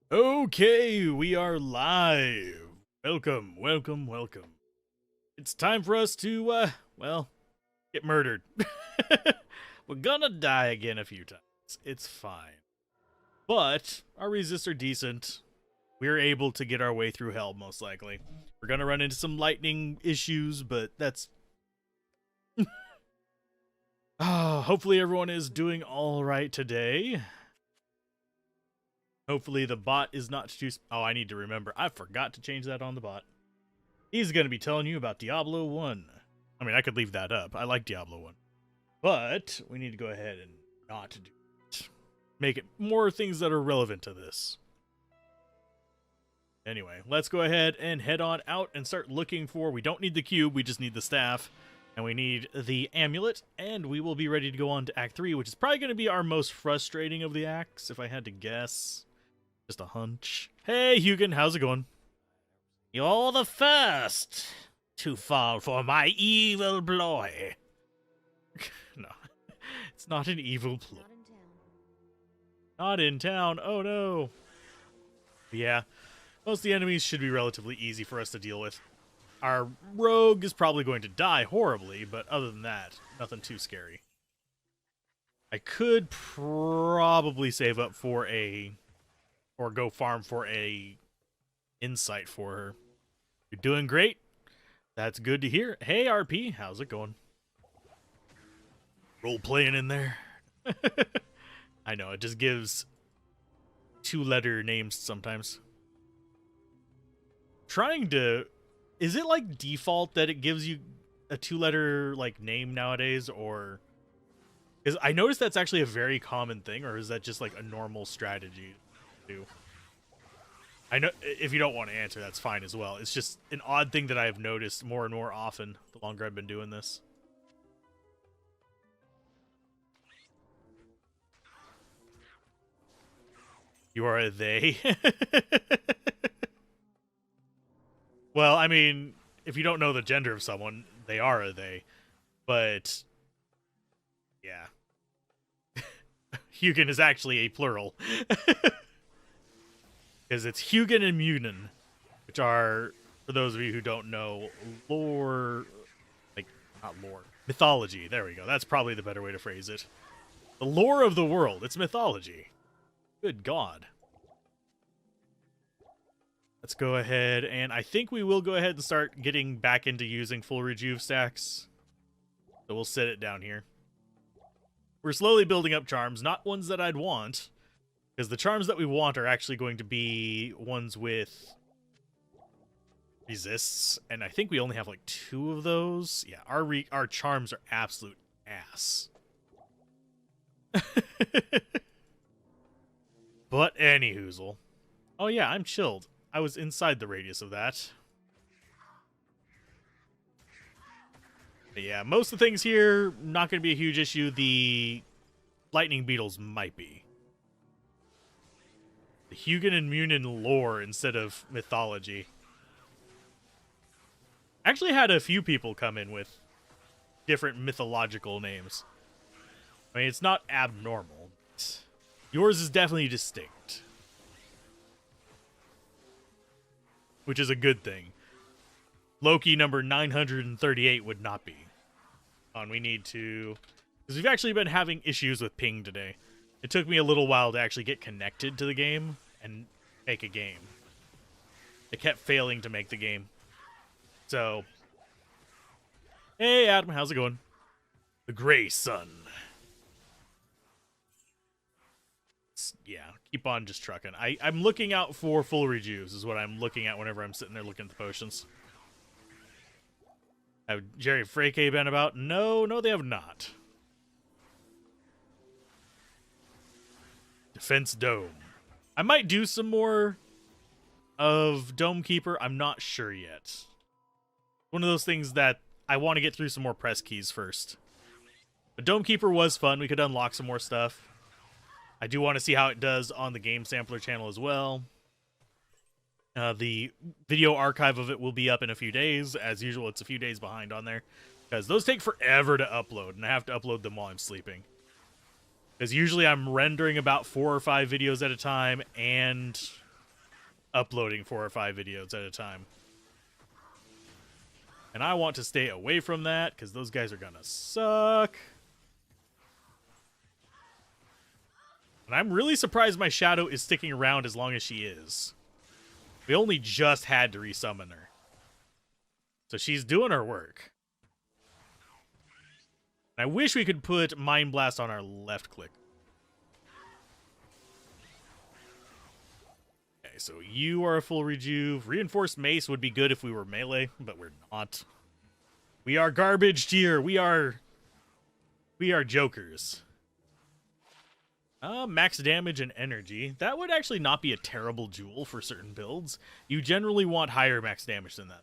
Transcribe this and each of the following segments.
Okay, we are live. Welcome, welcome, welcome. It's time for us to, well, get murdered. We're gonna die again a few times. It's fine. But our resists are decent. We're able to get our way through hell, most likely. We're gonna run into some lightning issues, but that's... hopefully everyone is doing alright today. Hopefully the bot is not too... Oh, I need to remember. I forgot to change that on the bot. He's going to be telling you about Diablo 1. I mean, I could leave that up. I like Diablo 1. But we need to go ahead and not do it. Make it more things that are relevant to this. Anyway, let's go ahead and head on out and start looking for... We don't need the cube, we just need the staff. And we need the amulet, and we will be ready to go on to Act 3, which is probably going to be our most frustrating of the acts, if I had to guess. Just a hunch. Hey, Hugin, how's it going? You're the first to fall for my evil ploy. No, it's not an evil ploy. Not in town. Oh no. But yeah, most of the enemies should be relatively easy for us to deal with. Our rogue is probably going to die horribly, but other than that, nothing too scary. I could probably save up for or go farm for a insight for her. You're doing great. That's good to hear. Hey, RP, how's it going? Role playing in there. I know, it just gives 2-letter names sometimes. Trying to... Is it like default that it gives you a 2-letter like name nowadays, or... Because I noticed that's actually a very common thing, or is that just like a normal strategy to do? I know if you don't want to answer, that's fine as well. It's just an odd thing that I've noticed more and more often the longer I've been doing this. You are a they? Well, I mean, if you don't know the gender of someone, they are a they. But, yeah. Hugin is actually a plural. Because it's Hugin and Munin, which are, for those of you who don't know, lore, like, not lore, mythology. There we go. That's probably the better way to phrase it. The lore of the world. It's mythology. Good God. Let's go ahead, and I think we will go ahead and start getting back into using full rejuve stacks. So we'll set it down here. We're slowly building up charms, not ones that I'd want. Because the charms that we want are actually going to be ones with resists, and I think we only have like 2 of those. Yeah, our charms are absolute ass. But anyhoozle. Oh yeah, I'm chilled. I was inside the radius of that. But yeah, most of the things here, not going to be a huge issue. The lightning beetles might be. The Hugin and Munin lore instead of mythology. Actually had a few people come in with different mythological names. I mean, it's not abnormal. Yours is definitely distinct. Which is a good thing. Loki number 938 would not be. And we need to... Because we've actually been having issues with ping today. It took me a little while to actually get connected to the game and make a game. It kept failing to make the game. So... Hey, Adam, how's it going? The Gray Sun. Yeah, keep on just trucking. I'm looking out for full rejuves is what I'm looking at whenever I'm sitting there looking at the potions. Have Jerry Frake been about? No, they have not. Defense Dome. I might do some more of Dome Keeper. I'm not sure yet. One of those things that I want to get through some more press keys first. But Dome Keeper was fun. We could unlock some more stuff. I do want to see how it does on the Game Sampler channel as well. The video archive of it will be up in a few days. As usual, it's a few days behind on there. Because those take forever to upload, and I have to upload them while I'm sleeping. Because usually I'm rendering about 4 or 5 videos at a time, and uploading 4 or 5 videos at a time. And I want to stay away from that, because those guys are gonna suck. And I'm really surprised my Shadow is sticking around as long as she is. We only just had to resummon her. So she's doing her work. And I wish we could put Mind Blast on our left click. Okay, so you are a full rejuve. Reinforced Mace would be good if we were melee, but we're not. We are garbage tier. We are jokers. Max damage and energy. That would actually not be a terrible jewel for certain builds. You generally want higher max damage than that.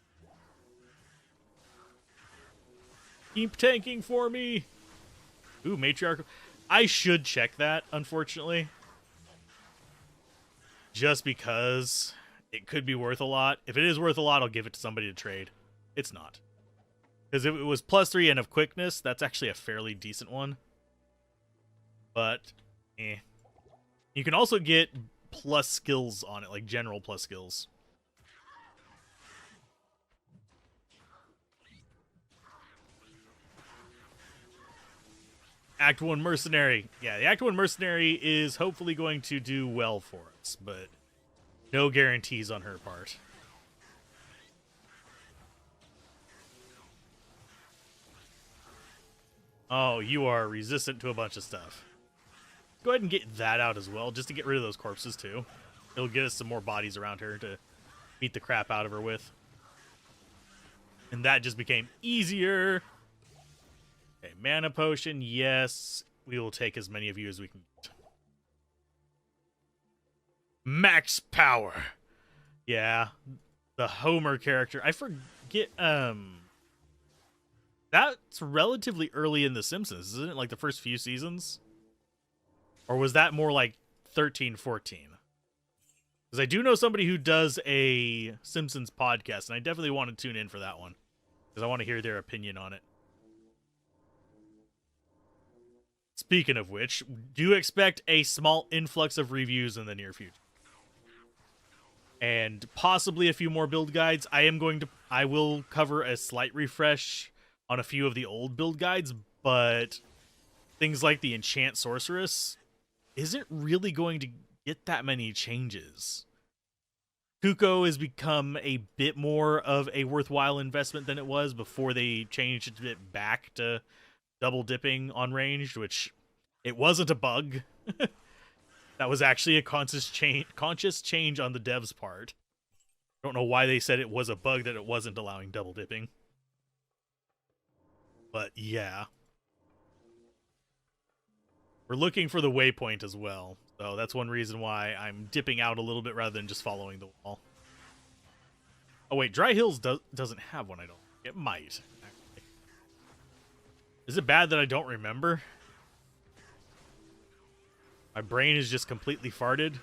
Keep tanking for me. Ooh, matriarch. I should check that, unfortunately. Just because it could be worth a lot. If it is worth a lot, I'll give it to somebody to trade. It's not. Because if it was +3 and of quickness, that's actually a fairly decent one. But, eh. You can also get plus skills on it, like general plus skills. Act 1 Mercenary. Yeah, the Act 1 Mercenary is hopefully going to do well for us, but no guarantees on her part. Oh, you are resistant to a bunch of stuff. Go ahead and get that out as well, just to get rid of those corpses, too. It'll get us some more bodies around her to beat the crap out of her with. And that just became easier. Okay, mana potion, yes. We will take as many of you as we can get. Max power. Yeah, the Homer character. I forget, that's relatively early in The Simpsons, isn't it? Like the first few seasons? Or was that more like 13, 14? Because I do know somebody who does a Simpsons podcast, and I definitely want to tune in for that one. Because I want to hear their opinion on it. Speaking of which, do expect a small influx of reviews in the near future. And possibly a few more build guides. I will cover a slight refresh on a few of the old build guides, but things like the Enchant Sorceress isn't really going to get that many changes. Kuko has become a bit more of a worthwhile investment than it was before they changed it back to double dipping on ranged, which it wasn't a bug. That was actually a conscious change on the devs' part. I don't know why they said it was a bug that it wasn't allowing double dipping. But yeah. We're looking for the waypoint as well. So that's one reason why I'm dipping out a little bit rather than just following the wall. Oh wait, Dry Hills doesn't have one, I don't think. It might. Is it bad that I don't remember? My brain is just completely farted.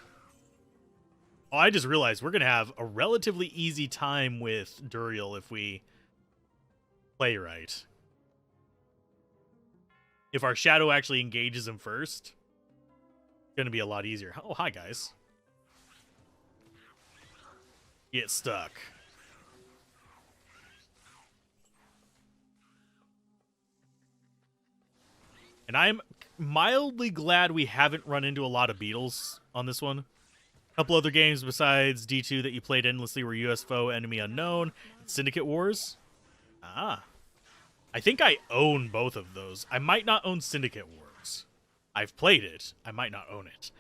Oh, I just realized we're going to have a relatively easy time with Duriel if we play right. If our Shadow actually engages him first, it's going to be a lot easier. Oh, hi, guys. Get stuck. And I'm mildly glad we haven't run into a lot of beetles on this one. A couple other games besides D2 that you played endlessly were USFO, Enemy Unknown, and Syndicate Wars. Ah. I think I own both of those. I might not own Syndicate Wars. I've played it. I might not own it.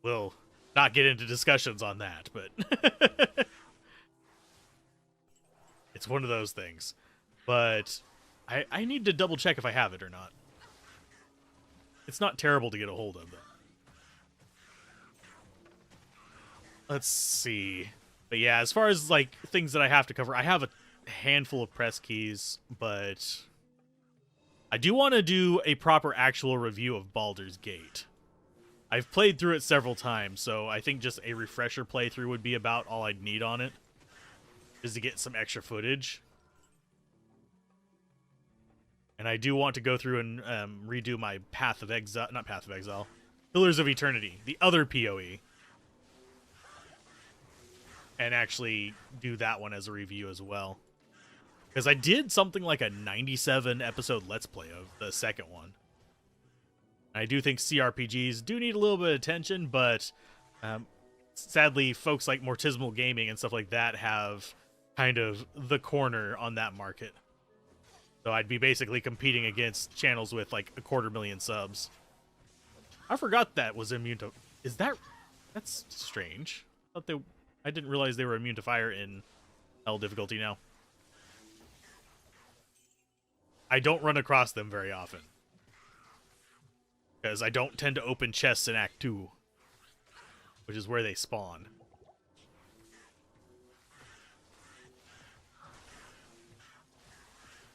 We'll not get into discussions on that, but it's one of those things. But I need to double check if I have it or not. It's not terrible to get a hold of, though. Let's see. But yeah, as far as like things that I have to cover, I have a handful of press keys, but I do want to do a proper actual review of Baldur's Gate. I've played through it several times, so I think just a refresher playthrough would be about all I'd need on it, is to get some extra footage. And I do want to go through and redo my Path of Exile, not Path of Exile, Pillars of Eternity, the other PoE. and actually do that one as a review as well. Because I did something like a 97 episode Let's Play of the second one. I do think CRPGs do need a little bit of attention, but sadly, folks like Mortismal Gaming and stuff like that have kind of the corner on that market. So I'd be basically competing against channels with like 250,000 subs. I forgot that was immune to... Is that... That's strange. I didn't realize they were immune to fire in L difficulty now. I don't run across them very often. Because I don't tend to open chests in Act 2. Which is where they spawn.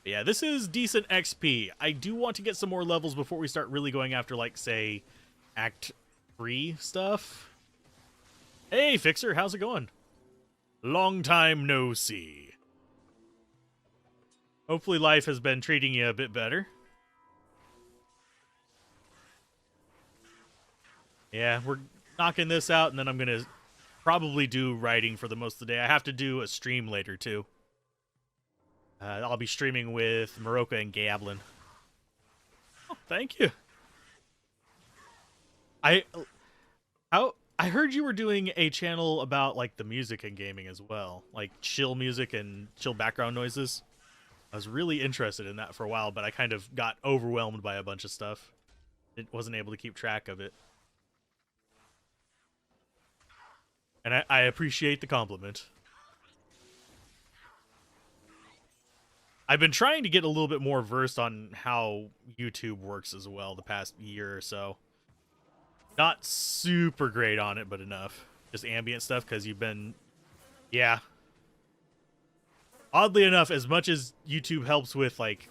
But yeah, this is decent XP. I do want to get some more levels before we start really going after, like, say, Act 3 stuff. Hey, Fixer, how's it going? Long time no see. Hopefully life has been treating you a bit better. Yeah, we're knocking this out, and then I'm going to probably do writing for the most of the day. I have to do a stream later, too. I'll be streaming with Maroka and Gablin. Oh, thank you. I heard you were doing a channel about, like, the music and gaming as well. Like, chill music and chill background noises. I was really interested in that for a while, but I kind of got overwhelmed by a bunch of stuff. It wasn't able to keep track of it. And I appreciate the compliment. I've been trying to get a little bit more versed on how YouTube works as well the past year or so. Not super great on it, but enough. Just ambient stuff, because you've been... Yeah. Oddly enough, as much as YouTube helps with, like,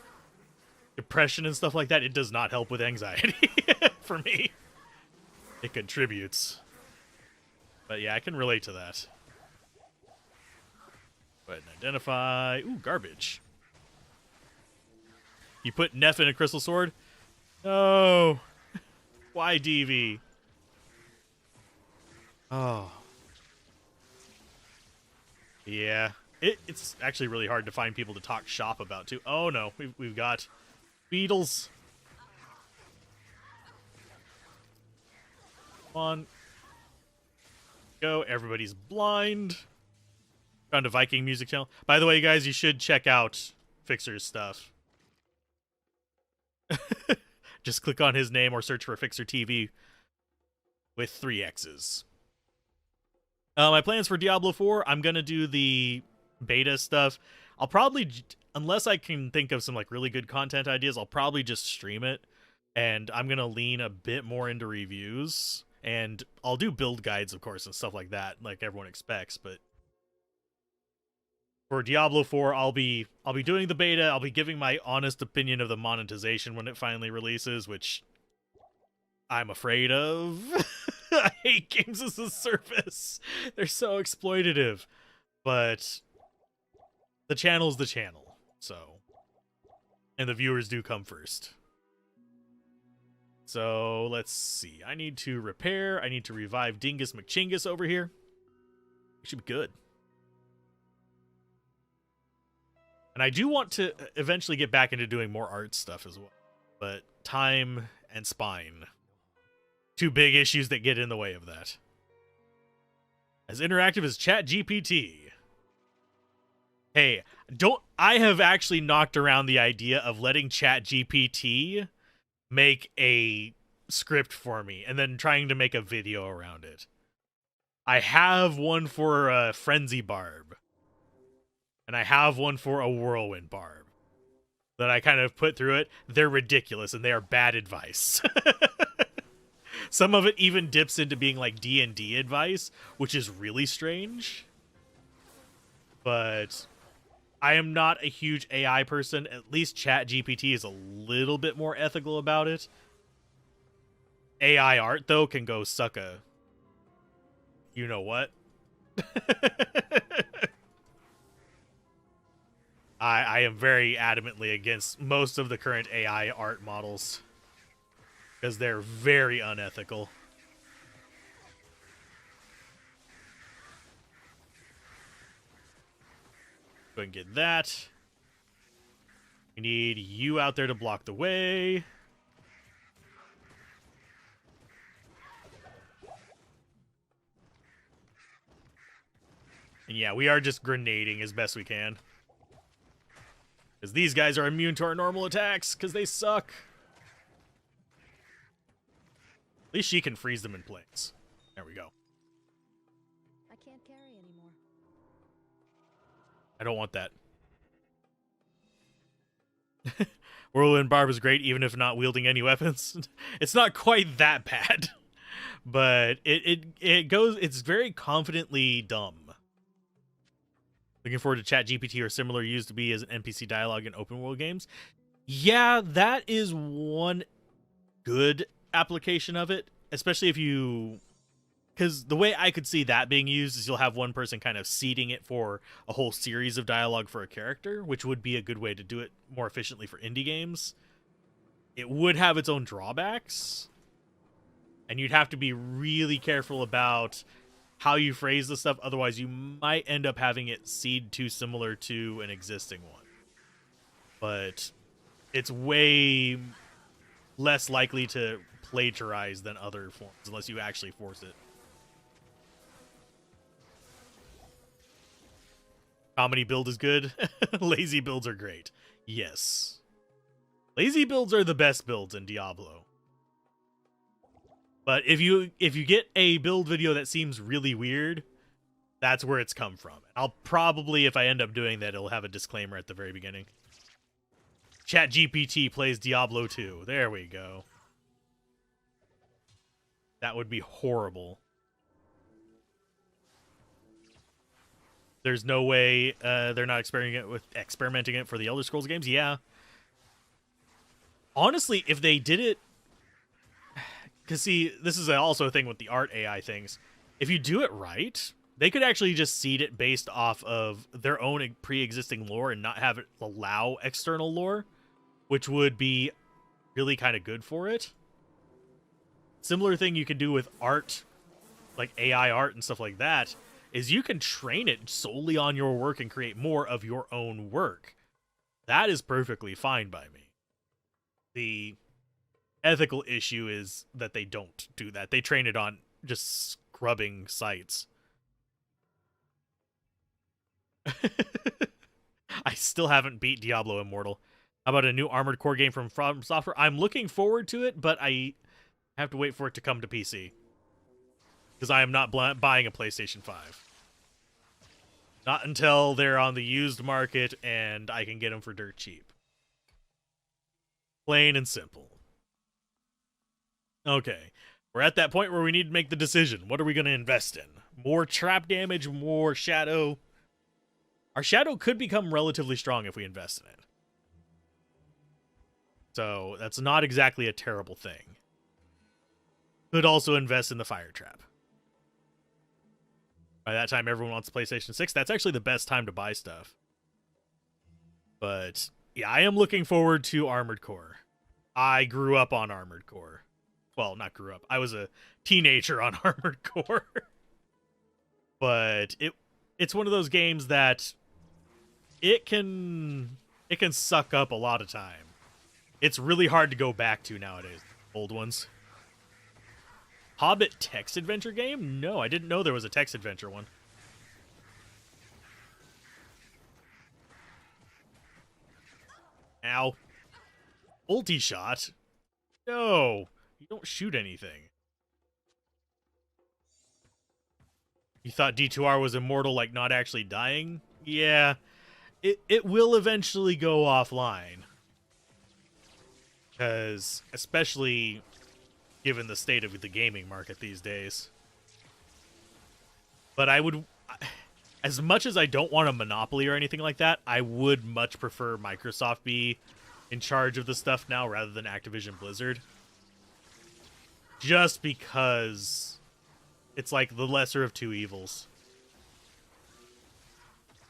depression and stuff like that, it does not help with anxiety for me. It contributes. But yeah, I can relate to that. Go ahead and identify... Ooh, garbage. You put Neff in a crystal sword? No. Why, DV? Oh. Yeah. It's actually really hard to find people to talk shop about, too. Oh, no. We've got beetles. Come on. Go. Everybody's blind. Found a Viking music channel. By the way, guys, you should check out Fixer's stuff. Just click on his name or search for Fixer TV with 3 X's. My plans for Diablo 4, I'm going to do the beta stuff. I'll probably, unless I can think of some like really good content ideas, I'll probably just stream it. And I'm going to lean a bit more into reviews. And I'll do build guides, of course, and stuff like that, like everyone expects. But for Diablo 4, I'll be doing the beta. I'll be giving my honest opinion of the monetization when it finally releases, which I'm afraid of. I hate games as a service. They're so exploitative. But the channel's the channel, so. And the viewers do come first. So, let's see. I need to repair. I need to revive Dingus McChingus over here. It should be good. And I do want to eventually get back into doing more art stuff as well. But time and spine. 2 big issues that get in the way of that. As interactive as ChatGPT. Hey, I have actually knocked around the idea of letting ChatGPT make a script for me and then trying to make a video around it. I have one for a Frenzy Barb. And I have one for a Whirlwind Barb. That I kind of put through it. They're ridiculous and they are bad advice. Some of it even dips into being like D&D advice, which is really strange. But I am not a huge AI person. At least ChatGPT is a little bit more ethical about it. AI art, though, can go suck a... You know what? I am very adamantly against most of the current AI art models. Because they're very unethical. and get that. We need you out there to block the way. And yeah, we are just grenading as best we can. Because these guys are immune to our normal attacks, because they suck. At least she can freeze them in place. There we go. I can't carry anymore. I don't want that. Whirlwind Barb is great, even if not wielding any weapons. It's not quite that bad. But it goes, it's very confidently dumb. Looking forward to ChatGPT or similar used to be as an NPC dialogue in open world games. Yeah, that is one good application of it, especially if you... Because the way I could see that being used is you'll have one person kind of seeding it for a whole series of dialogue for a character, which would be a good way to do it more efficiently for indie games. It would have its own drawbacks, and you'd have to be really careful about how you phrase the stuff, otherwise you might end up having it seed too similar to an existing one. But it's way less likely to plagiarize than other forms, unless you actually force it. Comedy build is good. Lazy builds are great. Yes. Lazy builds are the best builds in Diablo. But if you get a build video that seems really weird, that's where it's come from. I'll probably, if I end up doing that, it'll have a disclaimer at the very beginning. ChatGPT plays Diablo 2. There we go. That would be horrible. There's no way they're not experimenting it for the Elder Scrolls games. Yeah. Honestly, if they did it... Because, see, this is also a thing with the art AI things. If you do it right, they could actually just seed it based off of their own pre-existing lore and not have it allow external lore, which would be really kind of good for it. Similar thing you can do with art, like AI art and stuff like that, is you can train it solely on your work and create more of your own work. That is perfectly fine by me. The ethical issue is that they don't do that. They train it on just scrubbing sites. I still haven't beat Diablo Immortal. How about a new Armored Core game from Software? I'm looking forward to it, but I have to wait for it to come to PC. Because I am not buying a PlayStation 5. Not until they're on the used market and I can get them for dirt cheap. Plain and simple. Okay. We're at that point where we need to make the decision. What are we going to invest in? More trap damage, more shadow? Our shadow could become relatively strong if we invest in it. So that's not exactly a terrible thing. Could also invest in the fire trap. By that time, everyone wants PlayStation 6. That's actually the best time to buy stuff. But, yeah, I am looking forward to Armored Core. I grew up on Armored Core. Well, not grew up. I was a teenager on Armored Core. But it's one of those games that it can suck up a lot of time. It's really hard to go back to nowadays, old ones. Hobbit text adventure game? No, I didn't know there was a text adventure one. Ow. Ulti shot? No, you don't shoot anything. You thought D2R was immortal, like not actually dying? Yeah, it will eventually go offline. Because, especially given the state of the gaming market these days. But I would, as much as I don't want a monopoly or anything like that, I would much prefer Microsoft be in charge of the stuff now rather than Activision Blizzard. Just because it's like the lesser of two evils.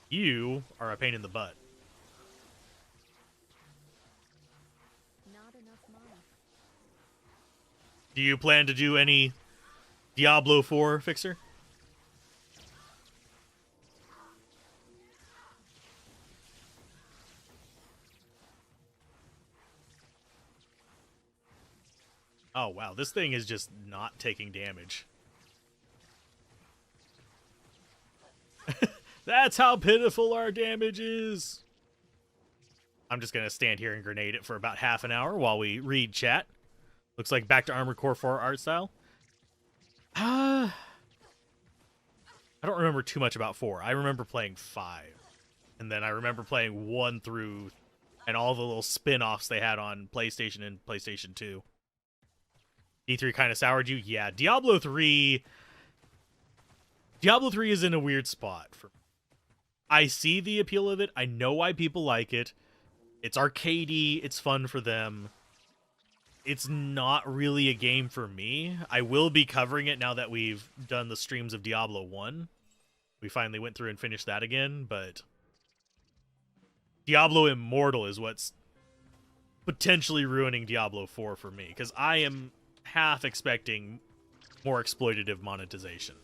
You are a pain in the butt. Do you plan to do any Diablo 4 fixer? Oh, wow. This thing is just not taking damage. That's how pitiful our damage is. I'm just going to stand here and grenade it for about half an hour while we read chat. Looks like back to Armored Core 4 art style. I don't remember too much about 4. I remember playing 5. And then I remember playing 1 through and all the little spin-offs they had on PlayStation and PlayStation 2. D3 kind of soured you? Yeah, Diablo 3 is in a weird spot for me. I see the appeal of it. I know why people like it. It's arcadey. It's fun for them. It's not really a game for me. I will be covering it now that we've done the streams of Diablo 1. We finally went through and finished that again, but Diablo Immortal is what's potentially ruining Diablo 4 for me, because I am half expecting more exploitative monetization.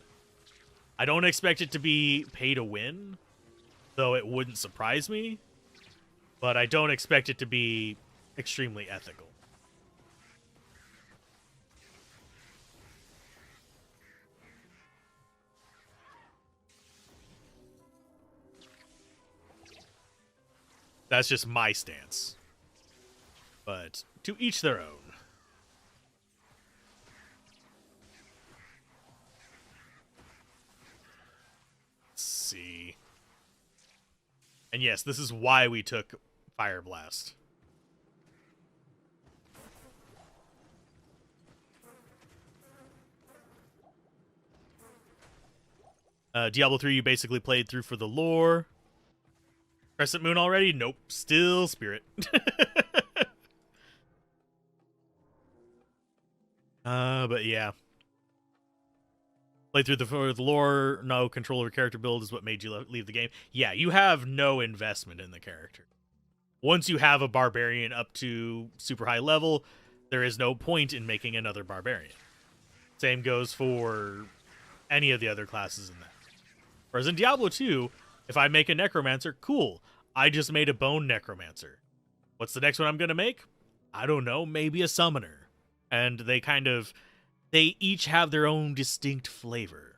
I don't expect it to be pay to win, though it wouldn't surprise me, but I don't expect it to be extremely ethical. That's just my stance. But to each their own. Let's see. And yes, this is why we took Fire Blast. Diablo 3 you basically played through for the lore. Crescent Moon already? Nope. Still Spirit. But yeah. Play through for the lore, no controller character build is what made you leave the game. Yeah, you have no investment in the character. Once you have a barbarian up to super high level, there is no point in making another barbarian. Same goes for any of the other classes in that. Whereas in Diablo 2, if I make a necromancer, cool. I just made a bone necromancer. What's the next one I'm going to make? I don't know, maybe a summoner. And they each have their own distinct flavor.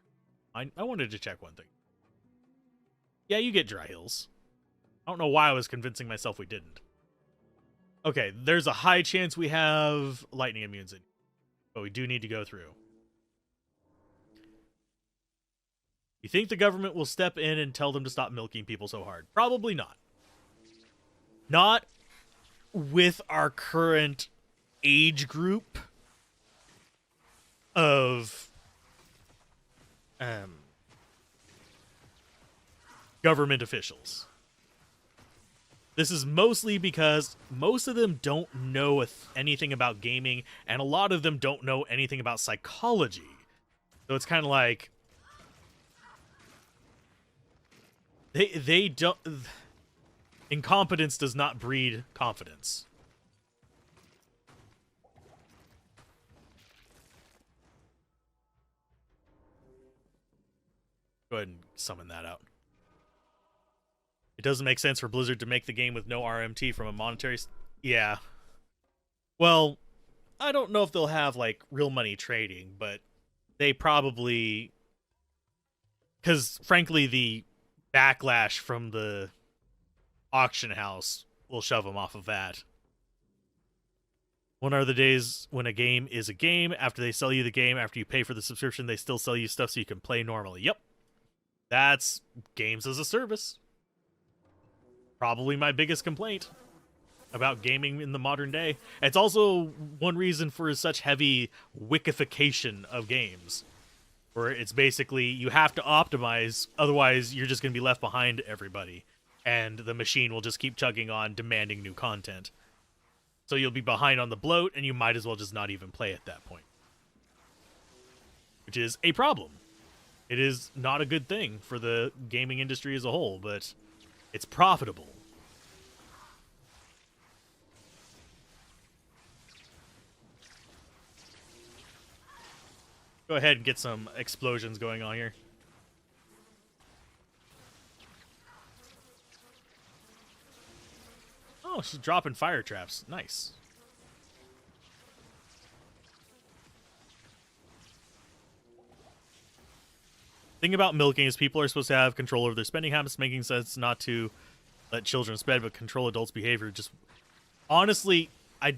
I wanted to check one thing. Yeah, you get dry hills. I don't know why I was convincing myself we didn't. Okay, there's a high chance we have lightning immunes in, but we do need to go through. You think the government will step in and tell them to stop milking people so hard? Probably not. Not with our current age group of government officials. This is mostly because most of them don't know anything about gaming, and a lot of them don't know anything about psychology. So it's kind of like they don't. Incompetence does not breed confidence. Go ahead and summon that out. It doesn't make sense for Blizzard to make the game with no RMT from a monetary... Yeah. Well, I don't know if they'll have, like, real money trading, but they probably... Because, frankly, the backlash from the auction house will shove them off of that. When are the days when a game is a game? After they sell you the game, after you pay for the subscription, they still sell you stuff so you can play normally. Yep. That's games as a service. Probably my biggest complaint about gaming in the modern day. It's also one reason for such heavy wickification of games, where it's basically you have to optimize, otherwise you're just going to be left behind everybody, and the machine will just keep chugging on, demanding new content. So you'll be behind on the bloat, and you might as well just not even play at that point, which is a problem. It is not a good thing for the gaming industry as a whole, but it's profitable. Go ahead and get some explosions going on here. Oh, she's dropping fire traps. Nice. thing about milking is people are supposed to have control over their spending habits, making sense not to let children spend, but control adults' behavior. Just honestly, I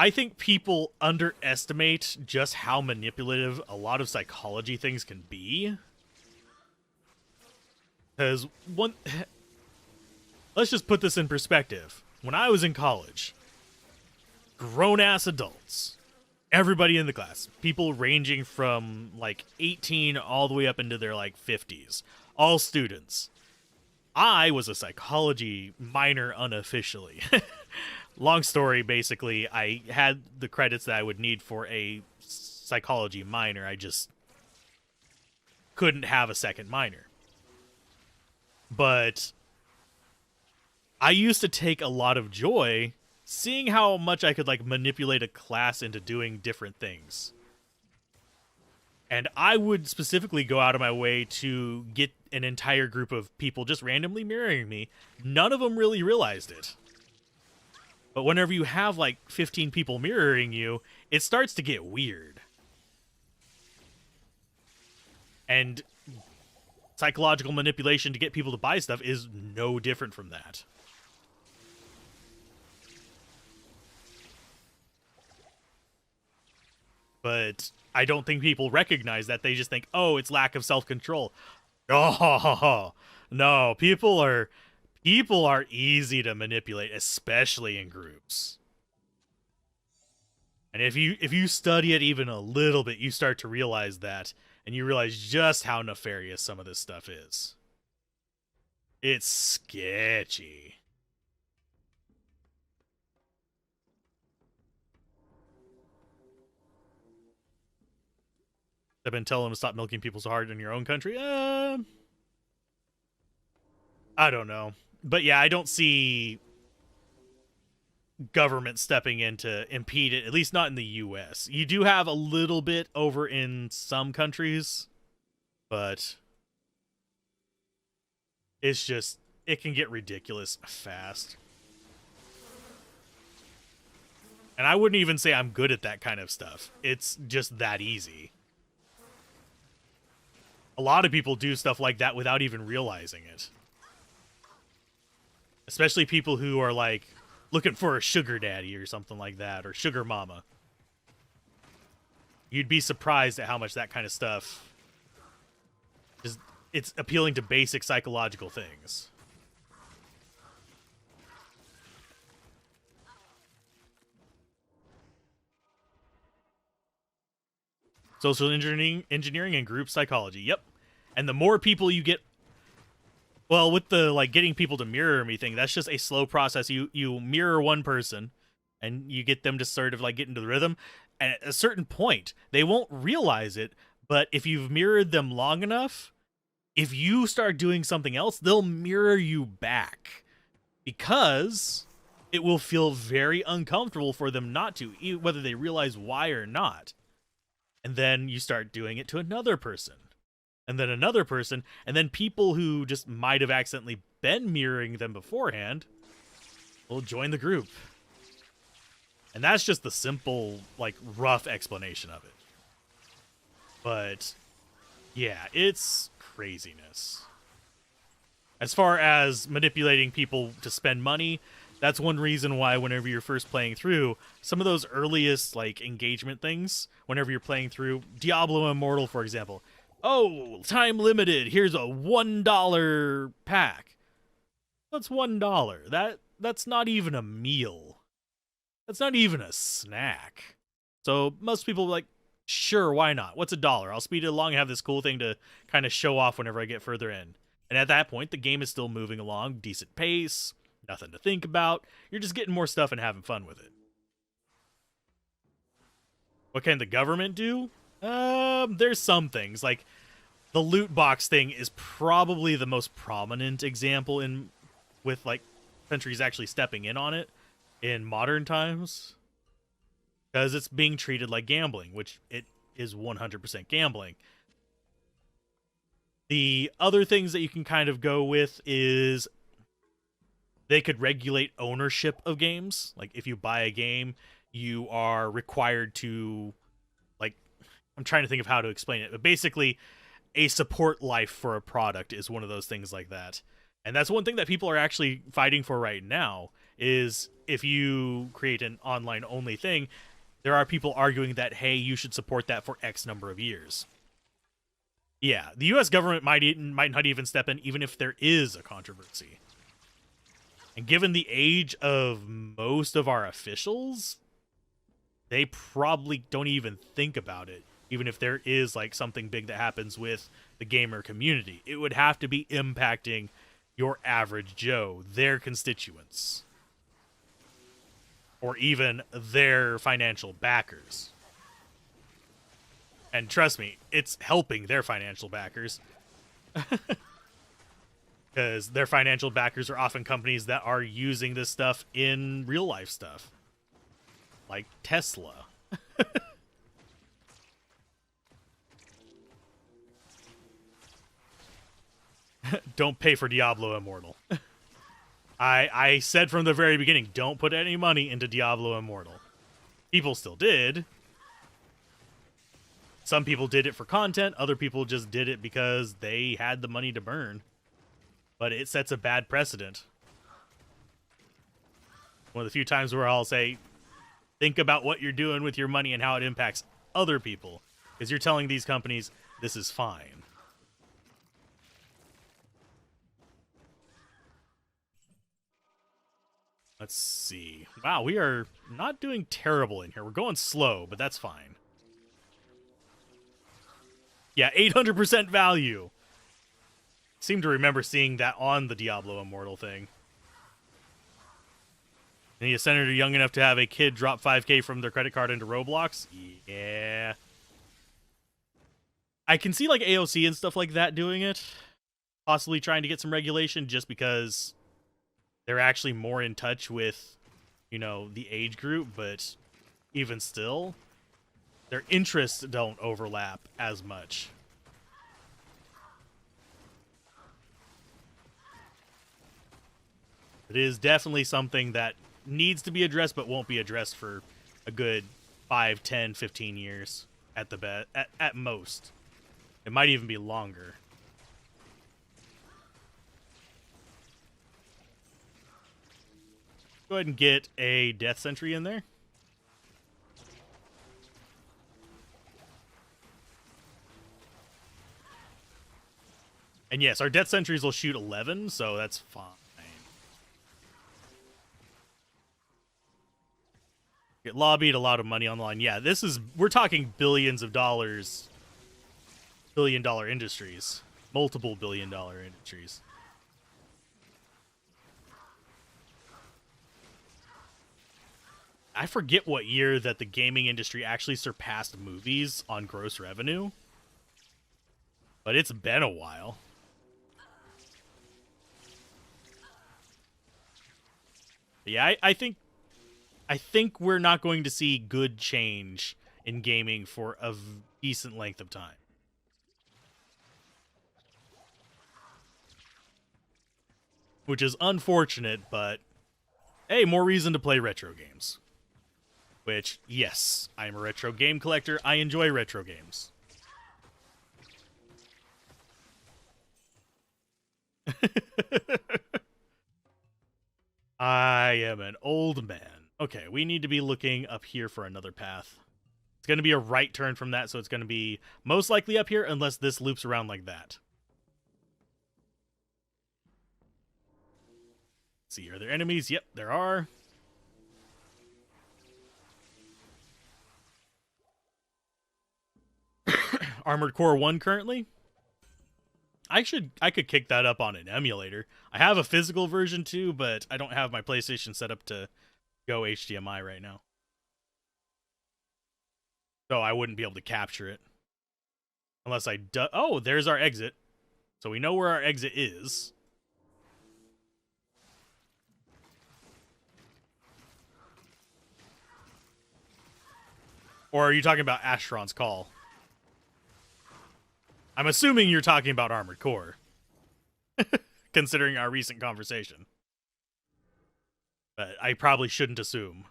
think people underestimate just how manipulative a lot of psychology things can be. Because let's just put this in perspective. When I was in college, grown-ass adults, everybody in the class, people ranging from like 18 all the way up into their like 50s, all students. I was a psychology minor unofficially. Long story, basically, I had the credits that I would need for a psychology minor. I just couldn't have a second minor. But I used to take a lot of joy seeing how much I could like manipulate a class into doing different things. And I would specifically go out of my way to get an entire group of people just randomly mirroring me. None of them really realized it. But whenever you have like 15 people mirroring you, it starts to get weird. And psychological manipulation to get people to buy stuff is no different from that. But I don't think people recognize that. They just think, oh, it's lack of self-control. Oh, no, people are easy to manipulate, especially in groups. And if you study it even a little bit, you start to realize that, and you realize just how nefarious some of this stuff is. It's sketchy. I've been telling them to stop milking people so hard in your own country. I don't know. But yeah, I don't see government stepping in to impede it, at least not in the US. You do have a little bit over in some countries, but it's just, it can get ridiculous fast. And I wouldn't even say I'm good at that kind of stuff. It's just that easy. A lot of people do stuff like that without even realizing it. Especially people who are like looking for a sugar daddy or something like that, or sugar mama. You'd be surprised at how much that kind of stuff is. It's appealing to basic psychological things. Social engineering and group psychology. Yep. And the more people you get, well, with the like getting people to mirror me thing, that's just a slow process. You mirror one person and you get them to sort of like get into the rhythm. And at a certain point, they won't realize it, but if you've mirrored them long enough, if you start doing something else, they'll mirror you back, because it will feel very uncomfortable for them not to, whether they realize why or not. And then you start doing it to another person, and then another person, and then people who just might have accidentally been mirroring them beforehand will join the group. And that's just the simple, like, rough explanation of it. But yeah, it's craziness. As far as manipulating people to spend money, that's one reason why whenever you're first playing through, some of those earliest, like, engagement things, whenever you're playing through Diablo Immortal, for example. Oh, time limited, here's a $1 pack. That's $1. That's not even a meal. That's not even a snack. So most people are like, sure, why not? What's $1? I'll speed it along and have this cool thing to kind of show off whenever I get further in. And at that point, the game is still moving along, decent pace, nothing to think about. You're just getting more stuff and having fun with it. What can the government do? There's some things. Like, the loot box thing is probably the most prominent example with, like, countries actually stepping in on it in modern times. Because it's being treated like gambling, which it is 100% gambling. The other things that you can kind of go with is they could regulate ownership of games. Like, if you buy a game, you are required to, like, I'm trying to think of how to explain it, but basically a support life for a product is one of those things like that. And that's one thing that people are actually fighting for right now is if you create an online only thing, there are people arguing that, hey, you should support that for X number of years. Yeah, the US government might not even step in even if there is a controversy. And given the age of most of our officials, they probably don't even think about it. Even if there is like something big that happens with the gamer community, it would have to be impacting your average Joe, their constituents, or even their financial backers. And trust me, it's helping their financial backers. Because their financial backers are often companies that are using this stuff in real life stuff. Like Tesla. Don't pay for Diablo Immortal. I said from the very beginning, don't put any money into Diablo Immortal. People still did. Some people did it for content. Other people just did it because they had the money to burn. But it sets a bad precedent. One of the few times where I'll say, think about what you're doing with your money and how it impacts other people. Because you're telling these companies, this is fine. Let's see. Wow, we are not doing terrible in here. We're going slow, but that's fine. Yeah, 800% value. Seem to remember seeing that on the Diablo Immortal thing. Need a senator young enough to have a kid drop 5K from their credit card into Roblox? Yeah. I can see like AOC and stuff like that doing it. Possibly trying to get some regulation just because they're actually more in touch with, you know, the age group, but even still, their interests don't overlap as much. It is definitely something that needs to be addressed, but won't be addressed for a good 5, 10, 15 years at the at most. It might even be longer. Go ahead and get a death sentry in there. And yes, our death sentries will shoot 11, so that's fine. Get lobbied, a lot of money on the line. Yeah, we're talking billions of dollars, billion-dollar industries, multiple billion-dollar industries. I forget what year that the gaming industry actually surpassed movies on gross revenue, but it's been a while. Yeah, I think we're not going to see good change in gaming for a decent length of time. Which is unfortunate, but hey, more reason to play retro games. Which, yes, I'm a retro game collector. I enjoy retro games. I am an old man. Okay, we need to be looking up here for another path. It's going to be a right turn from that, so it's going to be most likely up here unless this loops around like that. Let's see, are there enemies? Yep, there are. Armored Core 1 currently. I could kick that up on an emulator. I have a physical version too, but I don't have my PlayStation set up to go HDMI right now. So I wouldn't be able to capture it. Unless I do. Oh, there's our exit. So we know where our exit is. Or are you talking about Asheron's Call? I'm assuming you're talking about Armored Core. Considering our recent conversation. But I probably shouldn't assume.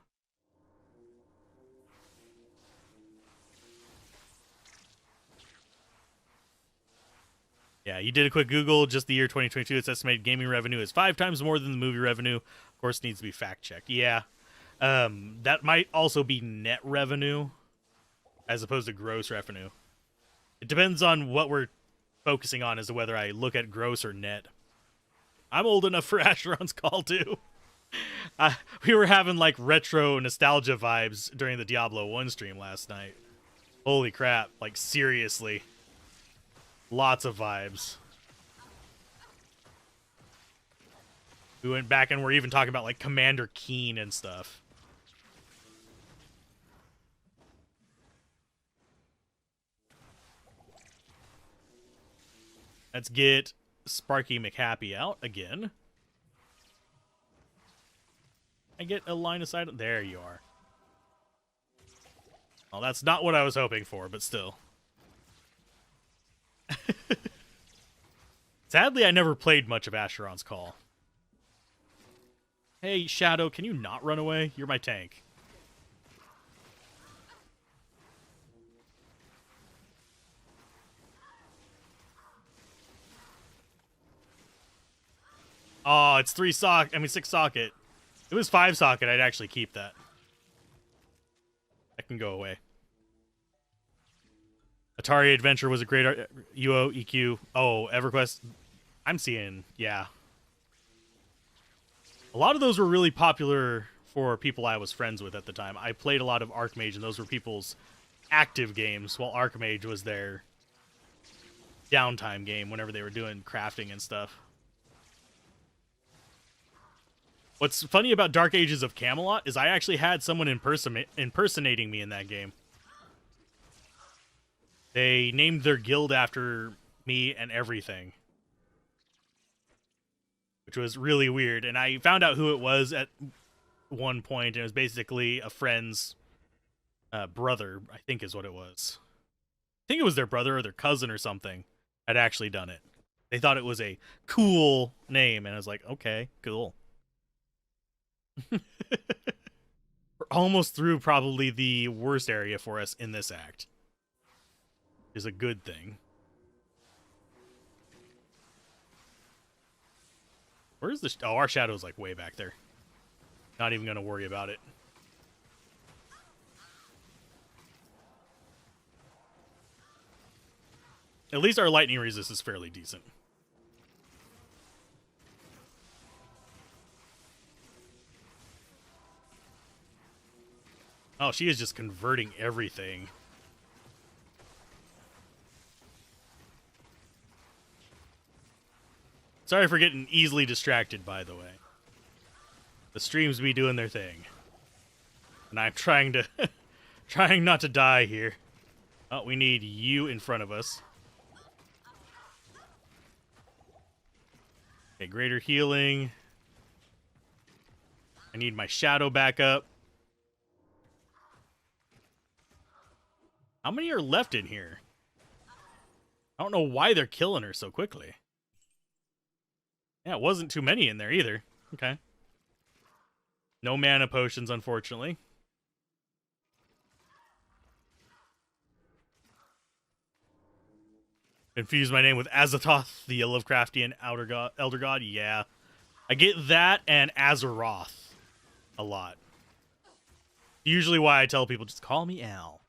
Yeah, you did a quick Google. Just the year 2022, its estimated gaming revenue is 5 times more than the movie revenue. Of course, needs to be fact checked. Yeah, that might also be net revenue as opposed to gross revenue. It depends on what we're focusing on as to whether I look at gross or net. I'm old enough for Asheron's Call too. We were having like retro nostalgia vibes during the Diablo 1 stream last night. Holy crap, like seriously. Lots of vibes. We went back and we're even talking about like Commander Keen and stuff. Let's get Sparky McHappy out again. I get a line of sight. There you are. Well, that's not what I was hoping for, but still. Sadly, I never played much of Asheron's Call. Hey, Shadow, can you not run away? You're my tank. Oh, it's 6 socket. If it was 5 socket, I'd actually keep that. That can go away. Atari Adventure was a great UO, EQ. Oh, EverQuest. I'm seeing, yeah. A lot of those were really popular for people I was friends with at the time. I played a lot of Archmage, and those were people's active games, while Archmage was their downtime game whenever they were doing crafting and stuff. What's funny about Dark Ages of Camelot is I actually had someone impersonating me in that game. They named their guild after me and everything, which was really weird. And I found out who it was at one point, and it was basically a friend's brother, I think is what it was. I think it was their brother or their cousin or something had actually done it. They thought it was a cool name, and I was like, okay, cool. We're almost through probably the worst area for us in this act. Is a good thing. Where's the... Oh, our shadow's like way back there. Not even going to worry about it. At least our lightning resist is fairly decent. Oh, she is just converting everything. Sorry for getting easily distracted, by the way. The streams be doing their thing. And I'm trying to... trying not to die here. Oh, we need you in front of us. Okay, greater healing. I need my shadow back up. How many are left in here? I don't know why they're killing her so quickly. Yeah, it wasn't too many in there either. Okay. No mana potions, unfortunately. Confuse my name with Azathoth, the Lovecraftian elder god. Yeah. I get that and Azeroth a lot. Usually why I tell people, just call me Al.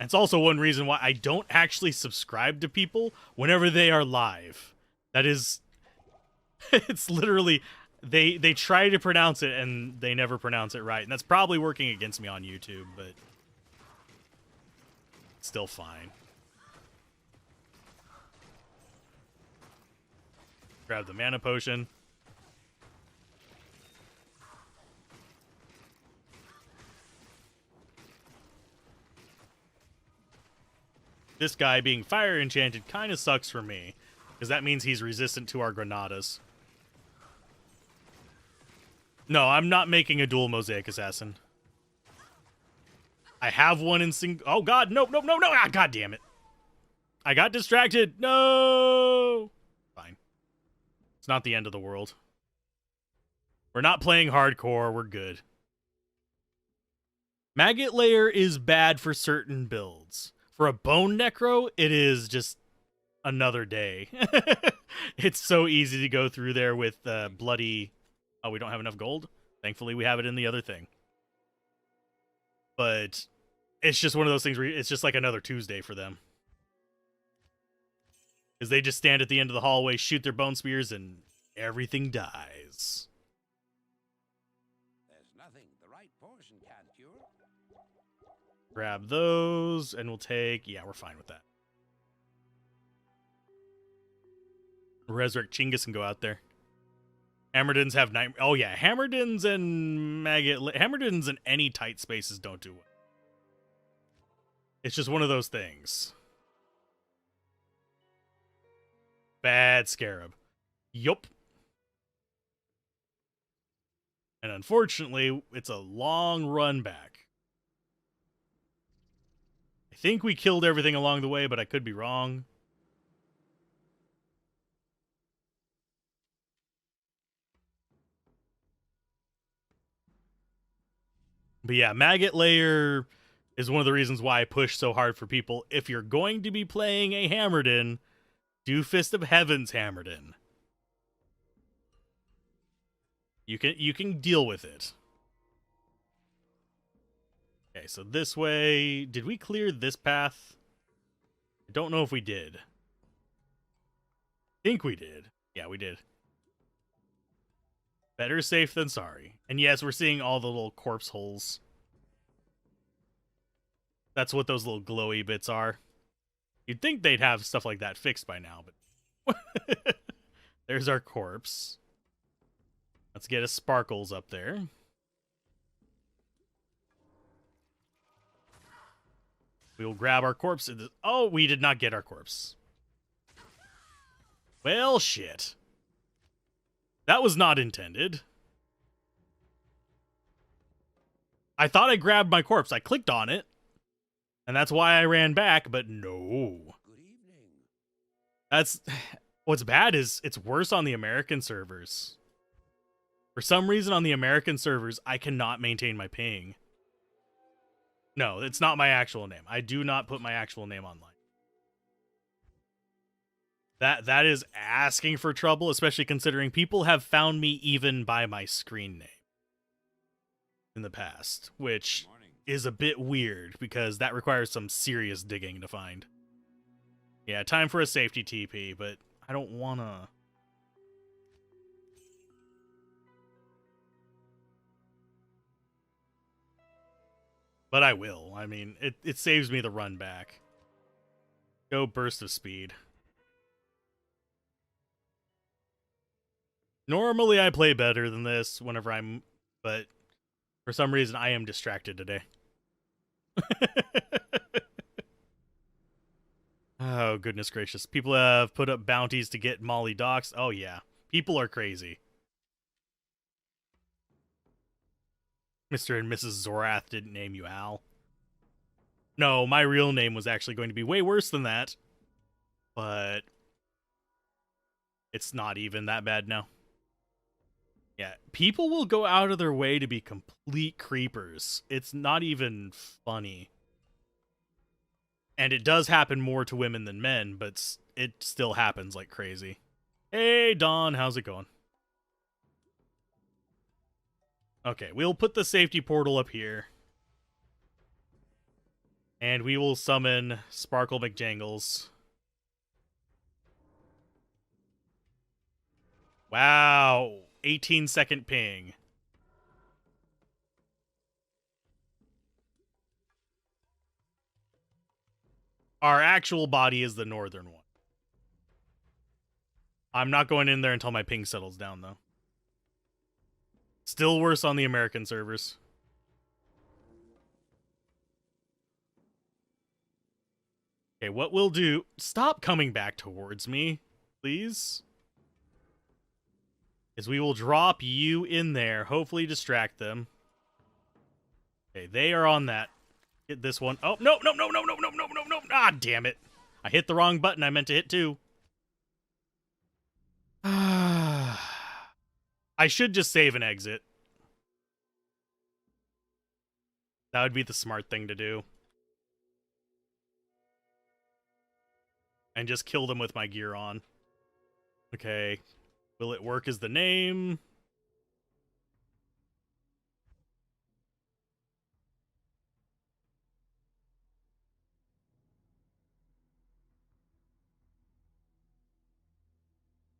And it's also one reason why I don't actually subscribe to people whenever they are live. That is, it's literally, they try to pronounce it and they never pronounce it right. And that's probably working against me on YouTube, but it's still fine. Grab the mana potion. This guy being fire enchanted kind of sucks for me, because that means he's resistant to our granadas. No, I'm not making a dual Mosaic Assassin. I have one in single... Oh, God, no. Ah, God damn it. I got distracted. No! Fine. It's not the end of the world. We're not playing hardcore. We're good. Maggot Layer is bad for certain builds. For a Bone Necro, it is just another day. It's so easy to go through there with bloody... Oh, we don't have enough gold? Thankfully, we have it in the other thing. But it's just one of those things where it's just like another Tuesday for them. Because they just stand at the end of the hallway, shoot their bone spears, and everything dies. There's nothing the right poison can't cure. Grab those, and we'll take... Yeah, we're fine with that. Resurrect Chinggis and go out there. Hammerdins have night... Oh, yeah. Hammerdins and Hammerdins in any tight spaces don't do well. It's just one of those things. Bad Scarab. Yup. And unfortunately, it's a long run back. I think we killed everything along the way, but I could be wrong. But yeah, Maggot Layer is one of the reasons why I push so hard for people. If you're going to be playing a Hammerdin, do Fist of Heaven's Hammerdin. You can deal with it. Okay, so this way... Did we clear this path? I don't know if we did. I think we did. Yeah, we did. Better safe than sorry. And yes, we're seeing all the little corpse holes. That's what those little glowy bits are. You'd think they'd have stuff like that fixed by now, but... There's our corpse. Let's get a sparkles up there. We'll grab our corpse. Oh, we did not get our corpse. Well, shit. That was not intended. I thought I grabbed my corpse. I clicked on it. And that's why I ran back, but no. Good evening. That's... What's bad is it's worse on the American servers. For some reason on the American servers, I cannot maintain my ping. No, it's not my actual name. I do not put my actual name online. That is asking for trouble, especially considering people have found me even by my screen name in the past, which is a bit weird because that requires some serious digging to find. Yeah, time for a safety TP, but I don't wanna... But I will. I mean, it saves me the run back. Go burst of speed. Normally I play better than this whenever I'm... But for some reason I am distracted today. Oh, goodness gracious. People have put up bounties to get Molly docs. Oh, yeah. People are crazy. Mr. and Mrs. Zorath didn't name you Al. No, my real name was actually going to be way worse than that. But it's not even that bad now. Yeah, people will go out of their way to be complete creepers. It's not even funny. And it does happen more to women than men, but it still happens like crazy. Hey, Dawn, how's it going? Okay, we'll put the safety portal up here. And we will summon Sparkle McJangles. Wow, 18-second ping. Our actual body is the northern one. I'm not going in there until my ping settles down, though. Still worse on the American servers. Okay, what we'll do... Stop coming back towards me, please. Is we will drop you in there, hopefully distract them. Okay, they are on that. Hit this one. Oh, no, no, no, no, no, no, no, no, no. Ah, damn it. I hit the wrong button I meant to hit too. I should just save and exit. That would be the smart thing to do. and just kill them with my gear on. Okay. Will it work as the name?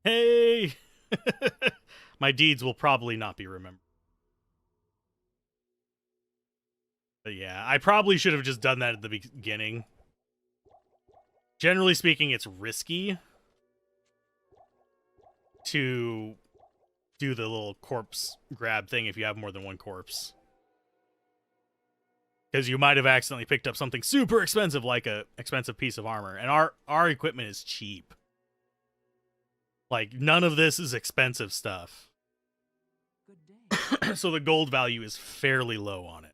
Hey! My deeds will probably not be remembered. But yeah, I probably should have just done that at the beginning. Generally speaking, it's risky to do the little corpse grab thing if you have more than one corpse. Because you might have accidentally picked up something super expensive, like a expensive piece of armor. And our equipment is cheap. Like, none of this is expensive stuff. Good day. So the gold value is fairly low on it.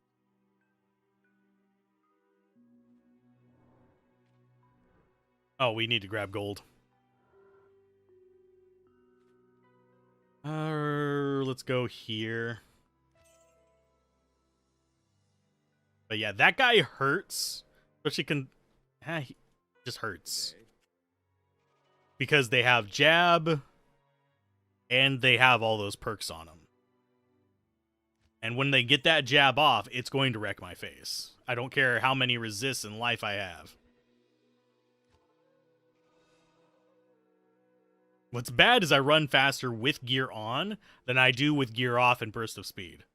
Oh, we need to grab gold. Let's go here. But yeah, that guy hurts. Especially he just hurts. Because they have jab, and they have all those perks on them. And when they get that jab off, it's going to wreck my face. I don't care how many resists in life I have. What's bad is I run faster with gear on than I do with gear off and burst of speed.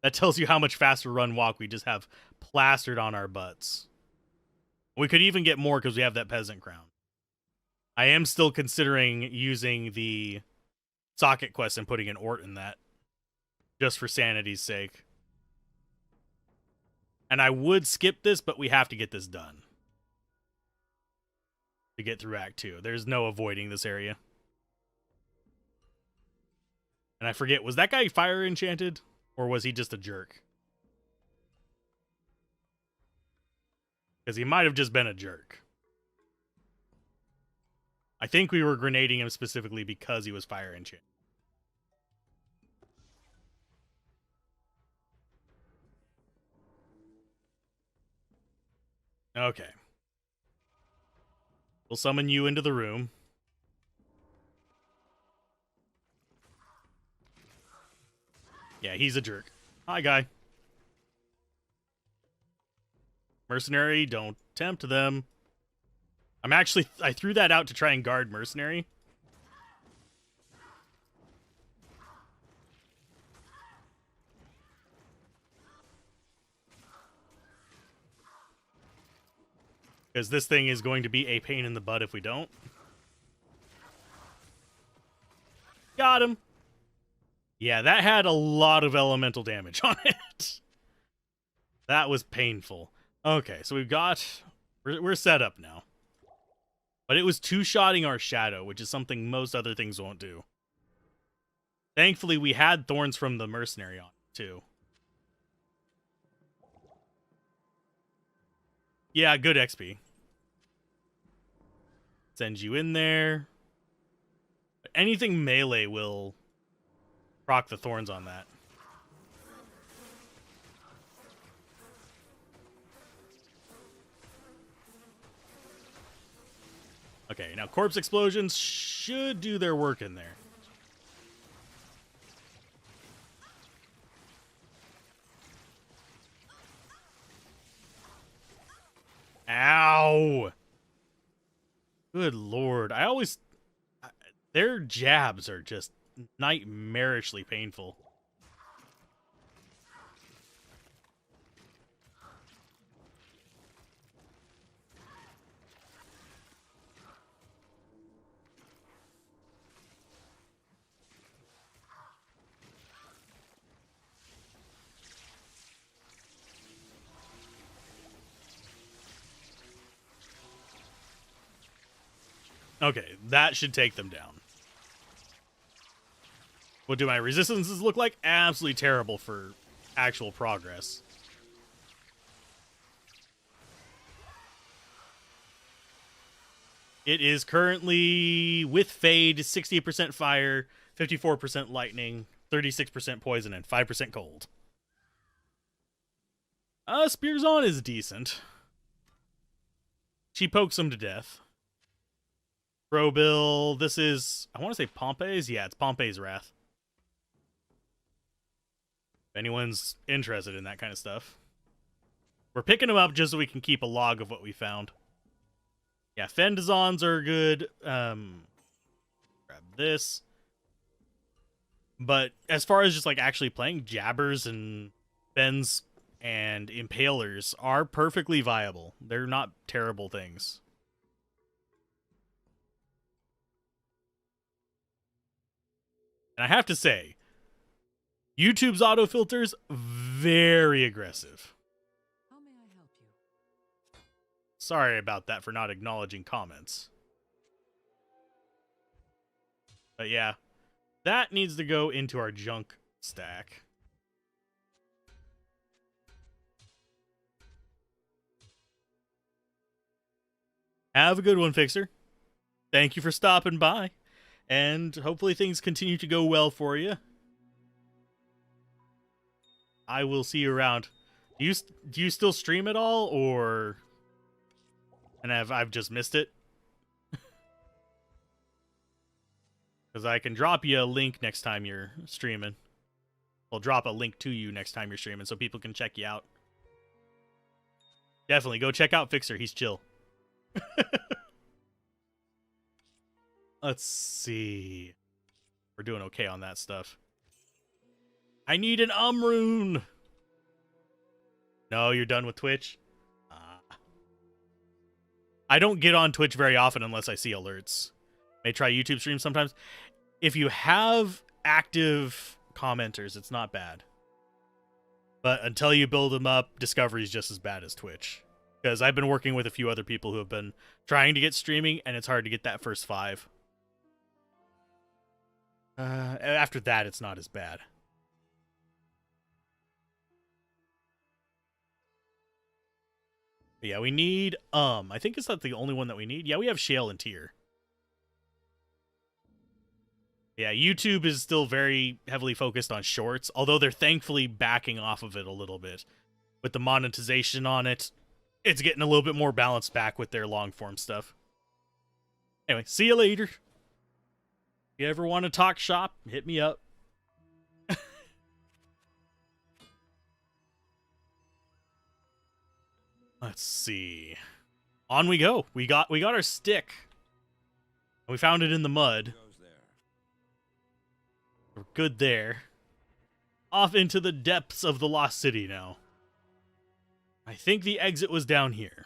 That tells you how much faster run walk we just have plastered on our butts. We could even get more because we have that peasant crown. I am still considering using the socket quest and putting an Ort in that. Just for sanity's sake. And I would skip this, but we have to get this done. To get through Act 2. There's no avoiding this area. And I forget, was that guy fire enchanted? Or was he just a jerk? Because he might have just been a jerk. I think we were grenading him specifically because he was fire enchanted. Okay. We'll summon you into the room. Yeah, he's a jerk. Hi, guy. Mercenary, don't tempt them. I threw that out to try and guard Mercenary. Because this thing is going to be a pain in the butt if we don't. Got him. Yeah, that had a lot of elemental damage on it. That was painful. Okay, so we're set up now. But it was two-shotting our shadow, which is something most other things won't do. Thankfully, we had thorns from the mercenary on it, too. Yeah, good XP. Send you in there. Anything melee will proc the thorns on that. Okay, now corpse explosions should do their work in there. Ow! Good lord. Their jabs are just nightmarishly painful. Okay, that should take them down. What do my resistances look like? Absolutely terrible for actual progress. It is currently, with Fade, 60% fire, 54% lightning, 36% poison, and 5% cold. Spears on is decent. She pokes him to death. Bill, this is, I want to say Pompey's? Yeah, it's Pompey's Wrath. If anyone's interested in that kind of stuff. We're picking them up just so we can keep a log of what we found. Yeah, Fendazons are good. Grab this. But as far as just like actually playing, Jabbers and Bens and Impalers are perfectly viable. They're not terrible things. And I have to say, YouTube's autofilter's very aggressive. How may I help you? Sorry about that for not acknowledging comments. But yeah, that needs to go into our junk stack. Have a good one, Fixer. Thank you for stopping by. And hopefully things continue to go well for you. I will see you around. Do you still stream at all, or... And I've just missed it? Because I can drop you a link next time you're streaming. I'll drop a link to you next time you're streaming so people can check you out. Definitely, go check out Fixer. He's chill. Let's see. We're doing okay on that stuff. I need an rune. No, you're done with Twitch? I don't get on Twitch very often unless I see alerts. May try YouTube streams sometimes. If you have active commenters, it's not bad. But until you build them up, Discovery is just as bad as Twitch. Because I've been working with a few other people who have been trying to get streaming, and it's hard to get that first 5. After that, it's not as bad. But yeah, we need, I think is that the only one that we need? Yeah, we have Shale and Tier. Yeah, YouTube is still very heavily focused on shorts, although they're thankfully backing off of it a little bit. With the monetization on it, it's getting a little bit more balanced back with their long-form stuff. Anyway, see you later. If you ever want to talk shop, hit me up. Let's see. On we go. We got our stick. We found it in the mud. We're good there. Off into the depths of the Lost City now. I think the exit was down here.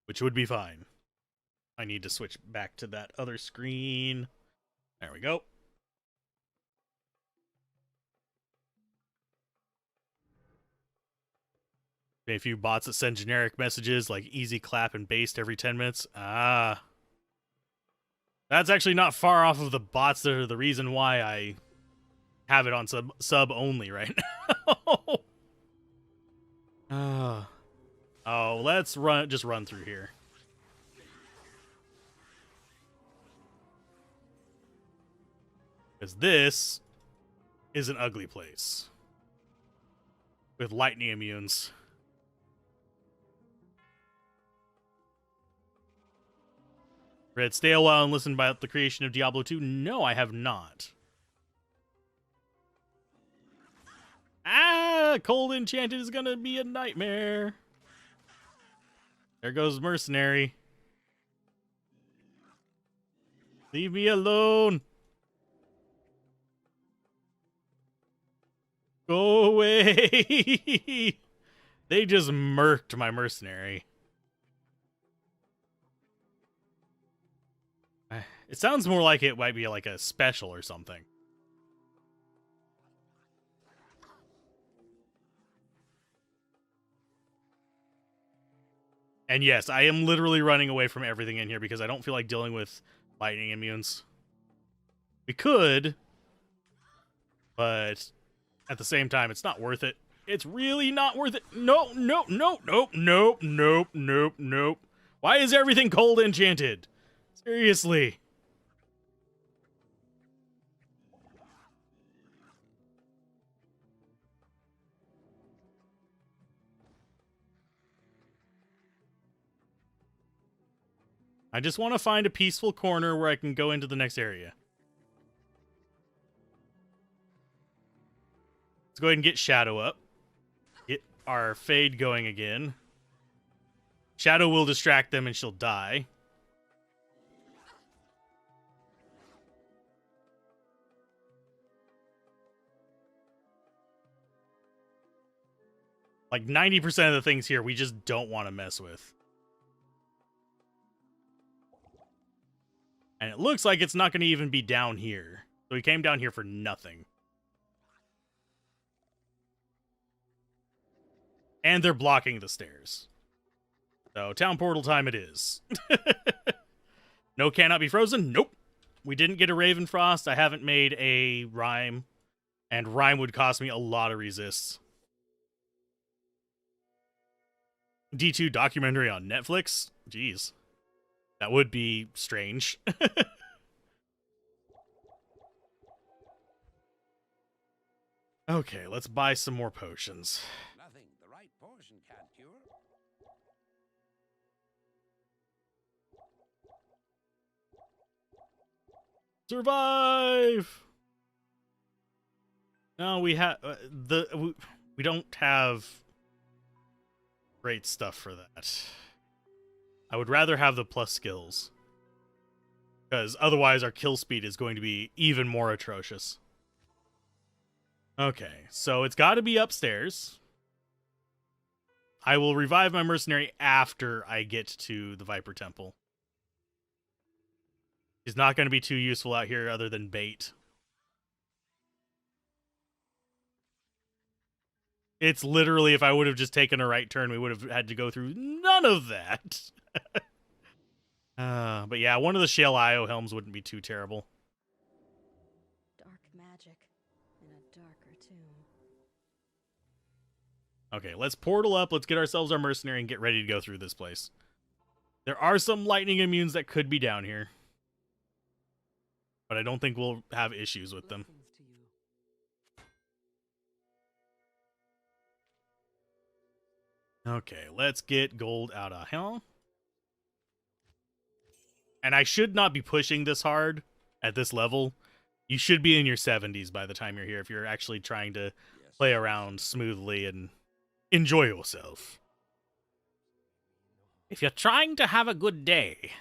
Which would be fine. I need to switch back to that other screen. There we go. A few bots that send generic messages like easy clap and baste every 10 minutes. Ah. That's actually not far off of the bots that are the reason why I have it on sub only right now. Oh, let's just run through here. Because this is an ugly place. With lightning immunes. Red, stay a while and listen about the creation of Diablo 2. No, I have not. Ah, Cold Enchanted is gonna be a nightmare. There goes Mercenary. Leave me alone. Go away. They just murked my Mercenary. It sounds more like it might be like a special or something. And yes, I am literally running away from everything in here because I don't feel like dealing with lightning immunes. We could, but at the same time, it's not worth it. It's really not worth it. No, no, no, nope, nope, nope, nope, nope. Why is everything cold enchanted? Seriously. I just want to find a peaceful corner where I can go into the next area. Let's go ahead and get Shadow up. Get our Fade going again. Shadow will distract them and she'll die. Like 90% of the things here we just don't want to mess with. And it looks like it's not going to even be down here. So we came down here for nothing. And they're blocking the stairs. So town portal time it is. No cannot be frozen? Nope. We didn't get a Ravenfrost. I haven't made a Rhyme. And Rhyme would cost me a lot of resists. D2 documentary on Netflix? Jeez. That would be strange. Okay, let's buy some more potions. Nothing the right poison can't cure. Survive! No, we have we don't have great stuff for that. I would rather have the plus skills. Because otherwise our kill speed is going to be even more atrocious. Okay, so it's got to be upstairs. I will revive my mercenary after I get to the Viper Temple. He's not going to be too useful out here other than bait. It's literally, if I would have just taken a right turn, we would have had to go through none of that. But yeah, one of the Shale Io helms wouldn't be too terrible. Dark magic in a darker tomb. Okay, let's portal up. Let's get ourselves our mercenary and get ready to go through this place. There are some lightning immunes that could be down here. But I don't think we'll have issues with them. Blessings to you. Okay, let's get gold out of hell. And I should not be pushing this hard at this level. You should be in your 70s by the time you're here if you're actually trying to play around smoothly and enjoy yourself. If you're trying to have a good day.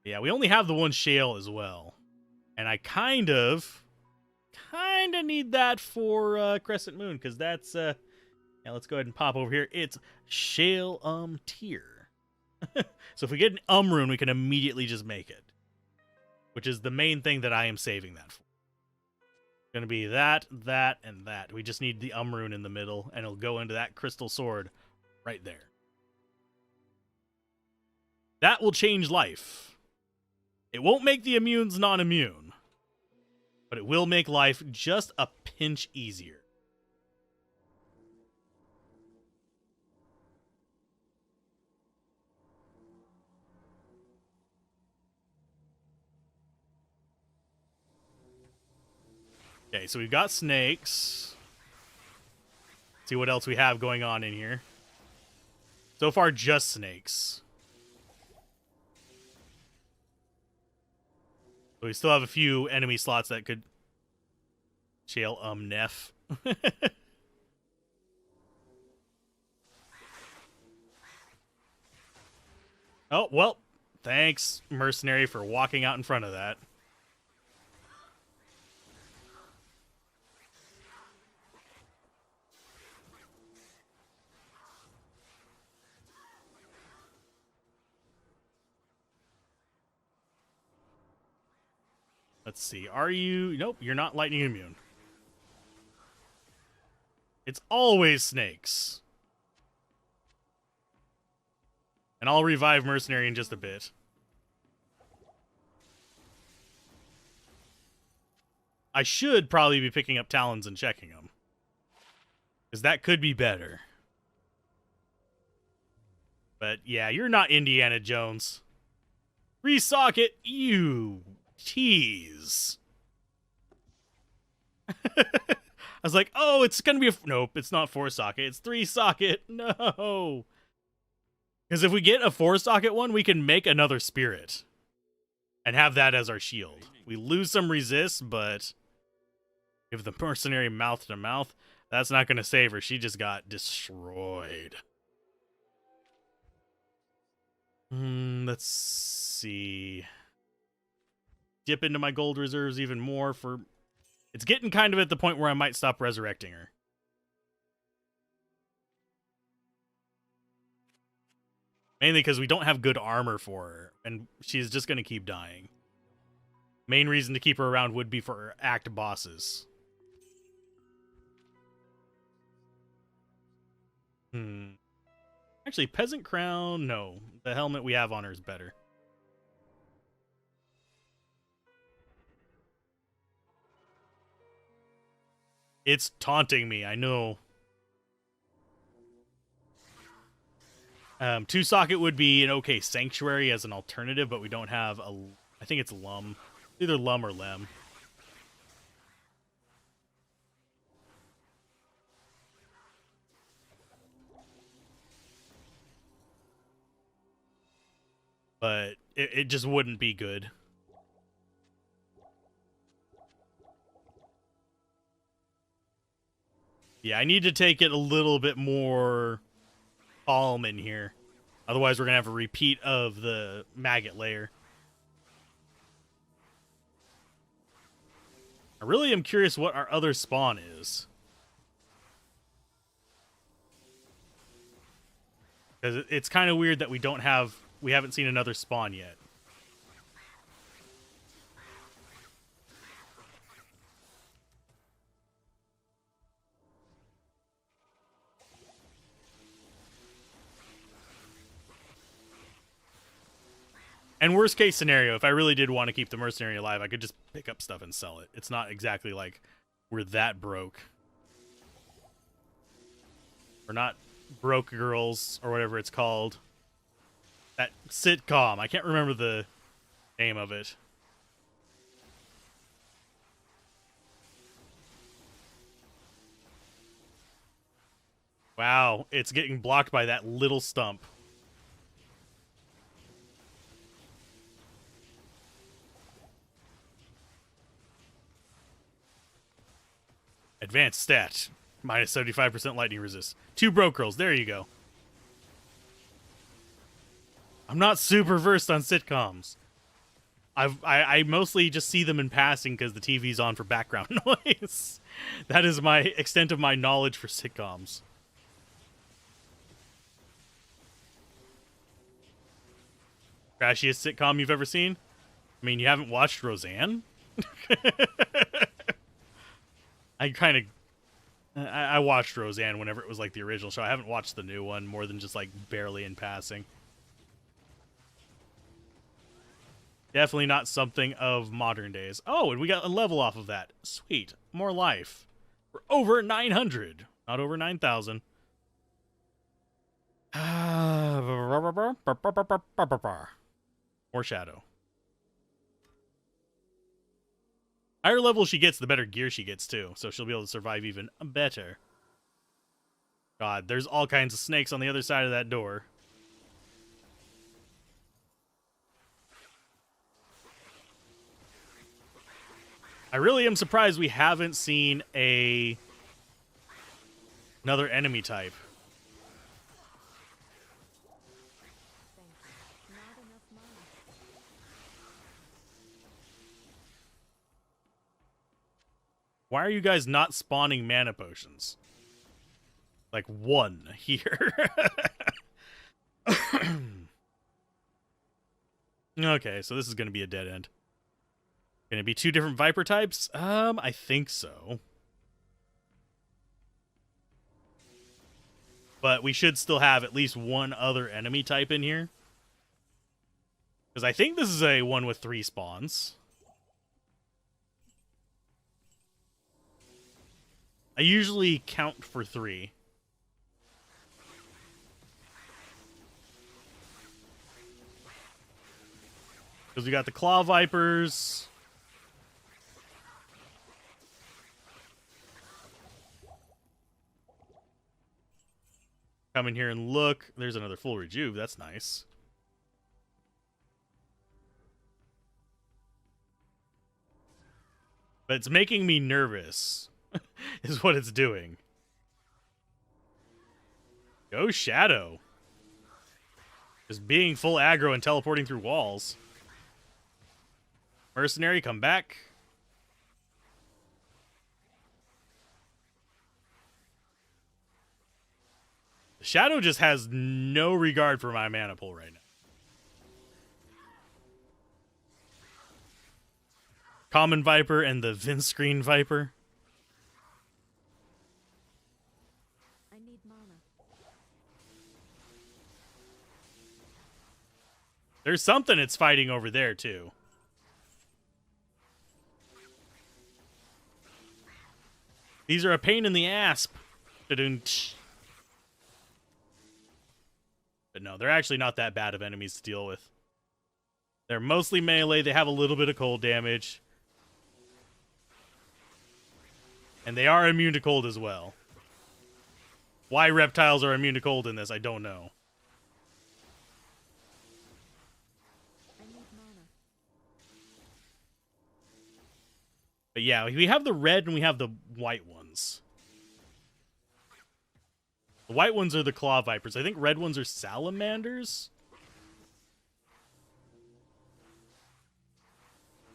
Yeah, we only have the one shale as well. And I kind of need that for Crescent Moon, because that's, yeah, let's go ahead and pop over here. It's shale tier. So if we get an rune, we can immediately just make it. Which is the main thing that I am saving that for. It's going to be that, that, and that. We just need the rune in the middle, and it'll go into that crystal sword right there. That will change life. It won't make the immunes non-immune, but it will make life just a pinch easier. Okay, so we've got snakes. See what else we have going on in here. So far, just snakes. So we still have a few enemy slots that could shale Neff. Oh, well, thanks, mercenary, for walking out in front of that. Let's see. Are you... Nope, you're not lightning immune. It's always snakes. And I'll revive mercenary in just a bit. I should probably be picking up talons and checking them. Because that could be better. But yeah, you're not Indiana Jones. Resocket, you... tease. I was like, oh, it's gonna be a... Nope, it's not 4 socket. It's 3 socket. No. Because if we get a 4-socket one, we can make another spirit. And have that as our shield. We lose some resist, but... Give the mercenary mouth to mouth. That's not going to save her. She just got destroyed. Let's see. Dip into my gold reserves even more for... It's getting kind of at the point where I might stop resurrecting her. Mainly because we don't have good armor for her, and she's just going to keep dying. Main reason to keep her around would be for act bosses. Actually, Peasant Crown, no. The helmet we have on her is better. It's taunting me, I know. 2-socket would be an okay sanctuary as an alternative, but we don't have a... I think it's Lum. Either Lum or Lem. But it just wouldn't be good. Yeah, I need to take it a little bit more calm in here. Otherwise, we're going to have a repeat of the maggot layer. I really am curious what our other spawn is. Because it's kind of weird that we haven't seen another spawn yet. And worst case scenario, if I really did want to keep the mercenary alive, I could just pick up stuff and sell it. It's not exactly like we're that broke. We're not broke girls or whatever it's called. That sitcom. I can't remember the name of it. Wow, it's getting blocked by that little stump. Advanced stat. Minus 75% lightning resist. 2 broke girls. There you go. I'm not super versed on sitcoms. I mostly just see them in passing because the TV's on for background noise. That is my extent of my knowledge for sitcoms. Trashiest sitcom you've ever seen? I mean, you haven't watched Roseanne? I watched Roseanne whenever it was like the original show. I haven't watched the new one more than just like barely in passing. Definitely not something of modern days. Oh, and we got a level off of that. Sweet. More life. We're over 900. Not over 9,000. More shadow. Higher level she gets, the better gear she gets, too. So she'll be able to survive even better. God, there's all kinds of snakes on the other side of that door. I really am surprised we haven't seen another enemy type. Why are you guys not spawning mana potions? Like one here. Okay, so this is going to be a dead end. Going to be 2 different Viper types? I think so. But we should still have at least one other enemy type in here. Because I think this is a one with 3 spawns. I usually count for 3. Because we got the Claw Vipers. come in here and look. There's another full rejuve. That's nice. But it's making me nervous, is what it's doing. Go Shadow. Just being full aggro and teleporting through walls. Mercenary, come back. The Shadow just has no regard for my mana pool right now. Common Viper and the Vince Screen Viper. I need mana. There's something it's fighting over there, too. These are a pain in the ass. Da-dun-tsh. But no, they're actually not that bad of enemies to deal with. They're mostly melee. They have a little bit of cold damage. And they are immune to cold as well. Why reptiles are immune to cold in this, I don't know. I need mana. But yeah, we have the red and we have the white ones. The white ones are the claw vipers. I think red ones are salamanders.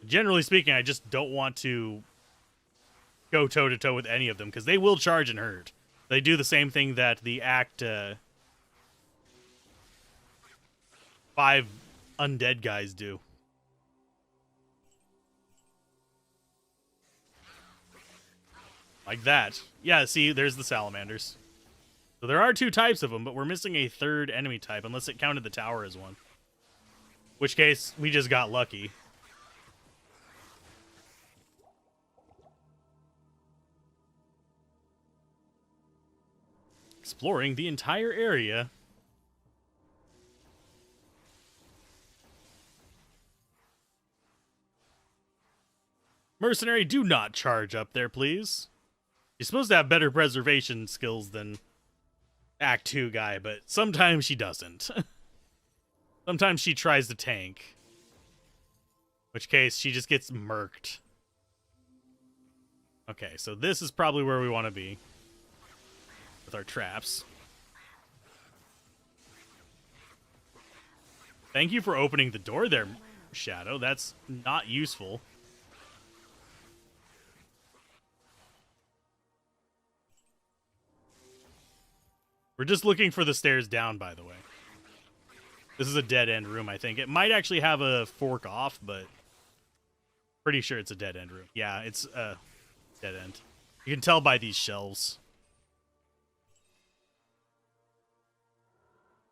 Generally speaking, I just don't want to go toe-to-toe with any of them, because they will charge and hurt. They do the same thing that the Act 5 undead guys do. Like that. Yeah, see, there's the salamanders. So there are 2 types of them, but we're missing a 3rd enemy type, unless it counted the tower as one. Which case, we just got lucky. Exploring the entire area. Mercenary, do not charge up there, please. You're supposed to have better preservation skills than Act 2 guy, but sometimes she doesn't. Sometimes she tries to tank. In which case, she just gets murked. Okay, so this is probably where we want to be. With our traps. Thank you for opening the door there, Shadow. That's not useful. We're just looking for the stairs down, by the way. This is a dead-end room, I think. It might actually have a fork off, but pretty sure it's a dead-end room. Yeah, it's a dead-end. You can tell by these shelves.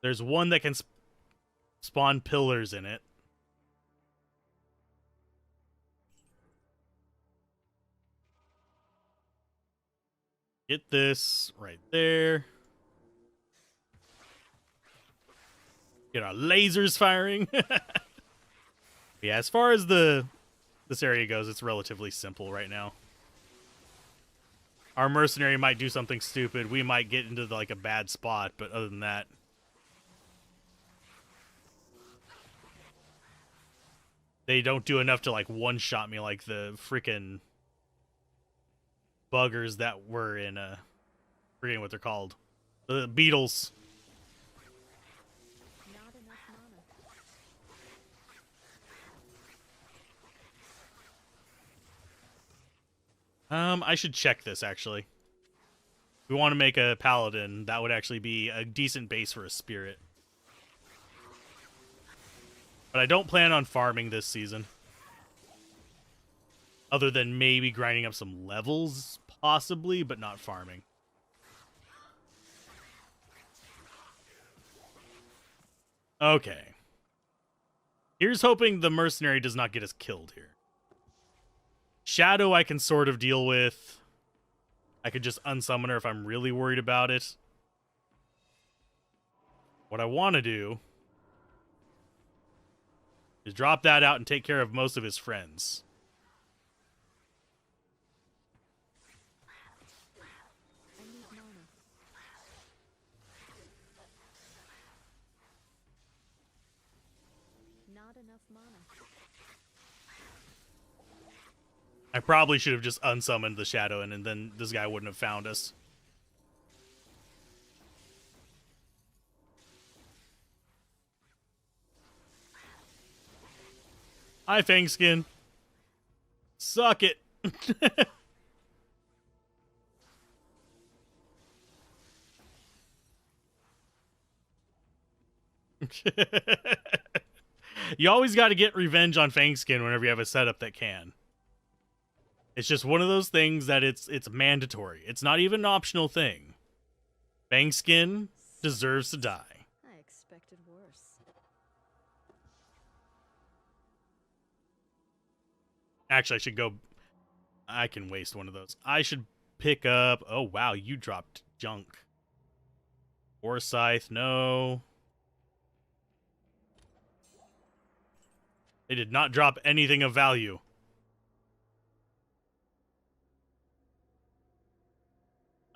There's one that can spawn pillars in it. Get this right there. Get our lasers firing. Yeah, as far as this area goes, it's relatively simple right now. Our mercenary might do something stupid. We might get into like a bad spot, but other than that, they don't do enough to like one-shot me like the freaking buggers that were in forgetting what they're called. The beetles. Not enough mana. I should check this actually. If we want to make a paladin, that would actually be a decent base for a spirit. But I don't plan on farming this season. Other than maybe grinding up some levels, possibly, but not farming. Okay. Here's hoping the mercenary does not get us killed here. Shadow I can sort of deal with. I could just unsummon her if I'm really worried about it. What I want to do is drop that out and take care of most of his friends. I need mana. I probably should have just unsummoned the Shadow, and then this guy wouldn't have found us. Hi, Fangskin. Suck it. You always got to get revenge on Fangskin whenever you have a setup that can. It's just one of those things that it's mandatory. It's not even an optional thing. Fangskin deserves to die. I expected worse. Actually, I should go... I can waste one of those. I should pick up... Oh, wow, you dropped junk. Forsyth, no. They did not drop anything of value.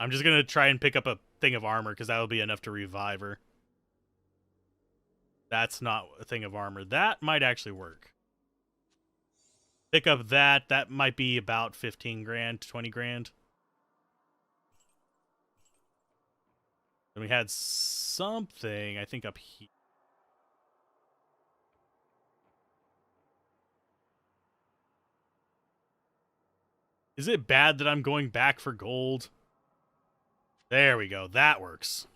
I'm just going to try and pick up a thing of armor, because that will be enough to revive her. That's not a thing of armor. That might actually work. Pick up that. That might be about 15 grand, 20 grand. And we had something, I think, up here. Is it bad that I'm going back for gold? There we go. That works.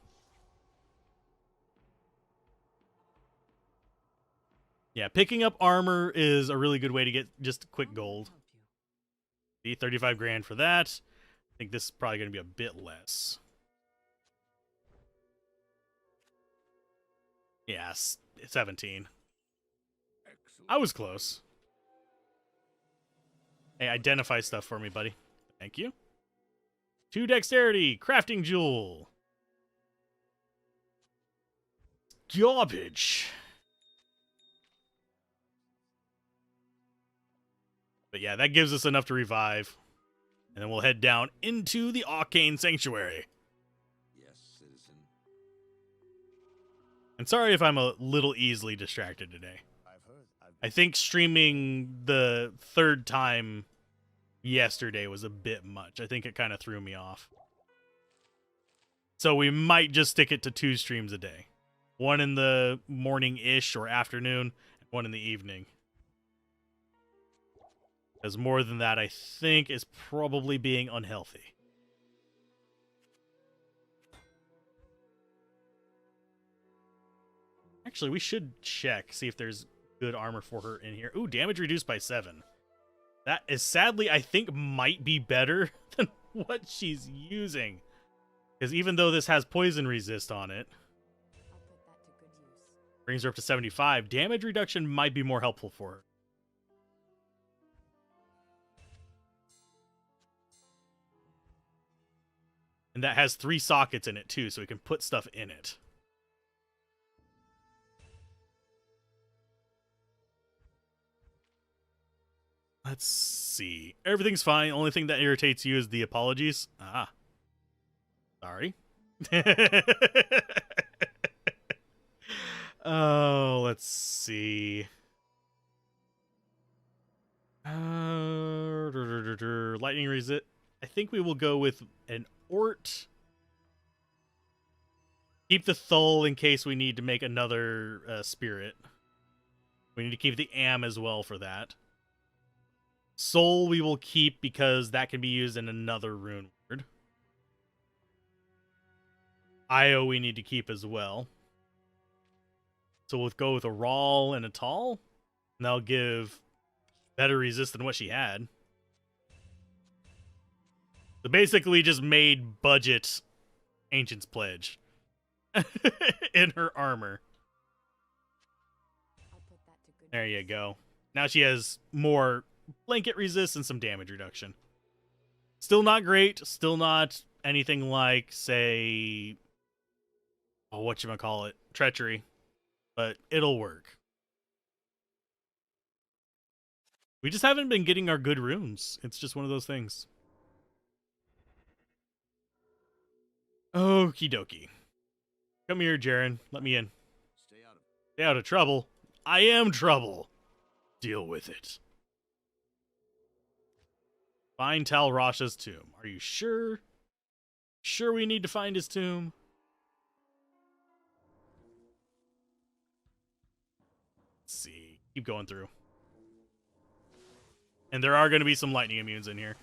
Yeah, picking up armor is a really good way to get just quick gold. See, 35 grand for that. I think this is probably going to be a bit less. Yes, 17. I was close. Hey, identify stuff for me, buddy. Thank you. 2 dexterity, crafting jewel. Garbage. But yeah, that gives us enough to revive. And then we'll head down into the Arcane Sanctuary. Yes, citizen. And sorry if I'm a little easily distracted today. I think streaming the 3rd time yesterday was a bit much. I think it kind of threw me off. So we might just stick it to 2 streams a day. One in the morning-ish or afternoon, and one in the evening. Because more than that, I think, is probably being unhealthy. Actually, we should check, see if there's good armor for her in here. Ooh, damage reduced by 7. That is sadly, I think, might be better than what she's using. Because even though this has poison resist on it, I'll put that to good use. brings her up to 75, damage reduction might be more helpful for her. And that has 3 sockets in it, too, so we can put stuff in it. Let's see. Everything's fine. Only thing that irritates you is the apologies. Ah. Sorry. Oh, let's see. Lightning resist. I think we will go with an Ort. Keep the Thull in case we need to make another spirit. We need to keep the Am as well for that. Soul we will keep because that can be used in another rune word. Io we need to keep as well. So we'll go with a Rawl and a Tall. And that'll give better resist than what she had. So basically just made budget Ancient's Pledge in her armor. I'll put that to good There use. you go. Now she has more blanket resist and some damage reduction. Still not great. Still not anything like, say, oh, whatchamacallit, Treachery. But it'll work. We just haven't been getting our good runes. It's just one of those things. Okie dokie. Come here, Jaren. Let me in. Stay out of trouble. I am trouble. Deal with it. Find Tal Rasha's tomb. Are you sure? Sure we need to find his tomb? Let's see. Keep going through. And there are going to be some lightning immunes in here.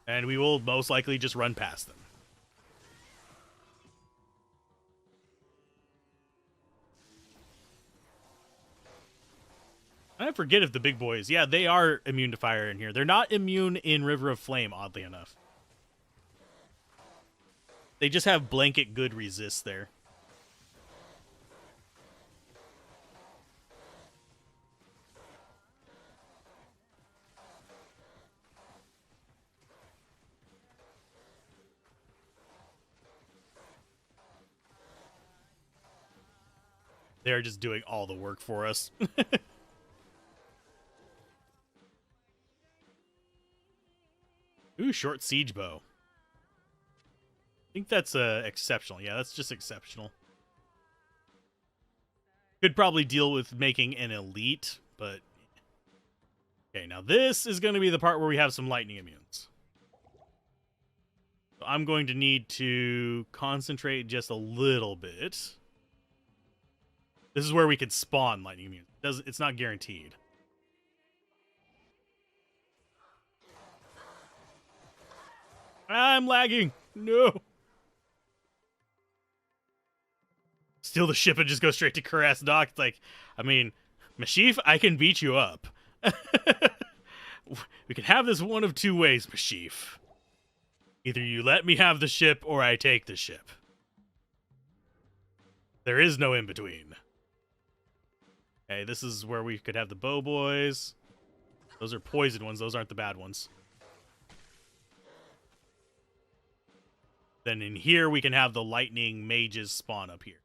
And we will most likely just run past them. I forget if the big boys, yeah, they are immune to fire in here. They're not immune in River of Flame, oddly enough. They just have blanket good resist there. They're just doing all the work for us. Ooh, short siege bow. I think that's exceptional. Yeah, that's just exceptional. Could probably deal with making an elite, but... Okay, now this is going to be the part where we have some lightning immunes. So I'm going to need to concentrate just a little bit. This is where we could spawn lightning immunes. It's not guaranteed. I'm lagging. No. Steal the ship and just go straight to Caress Dock. It's like, I mean, Mashif, I can beat you up. We can have this one of two ways, Mashif. Either you let me have the ship or I take the ship. There is no in between. Okay, this is where we could have the bow boys. Those are poison ones. Those aren't the bad ones. Then in here, we can have the lightning mages spawn up here.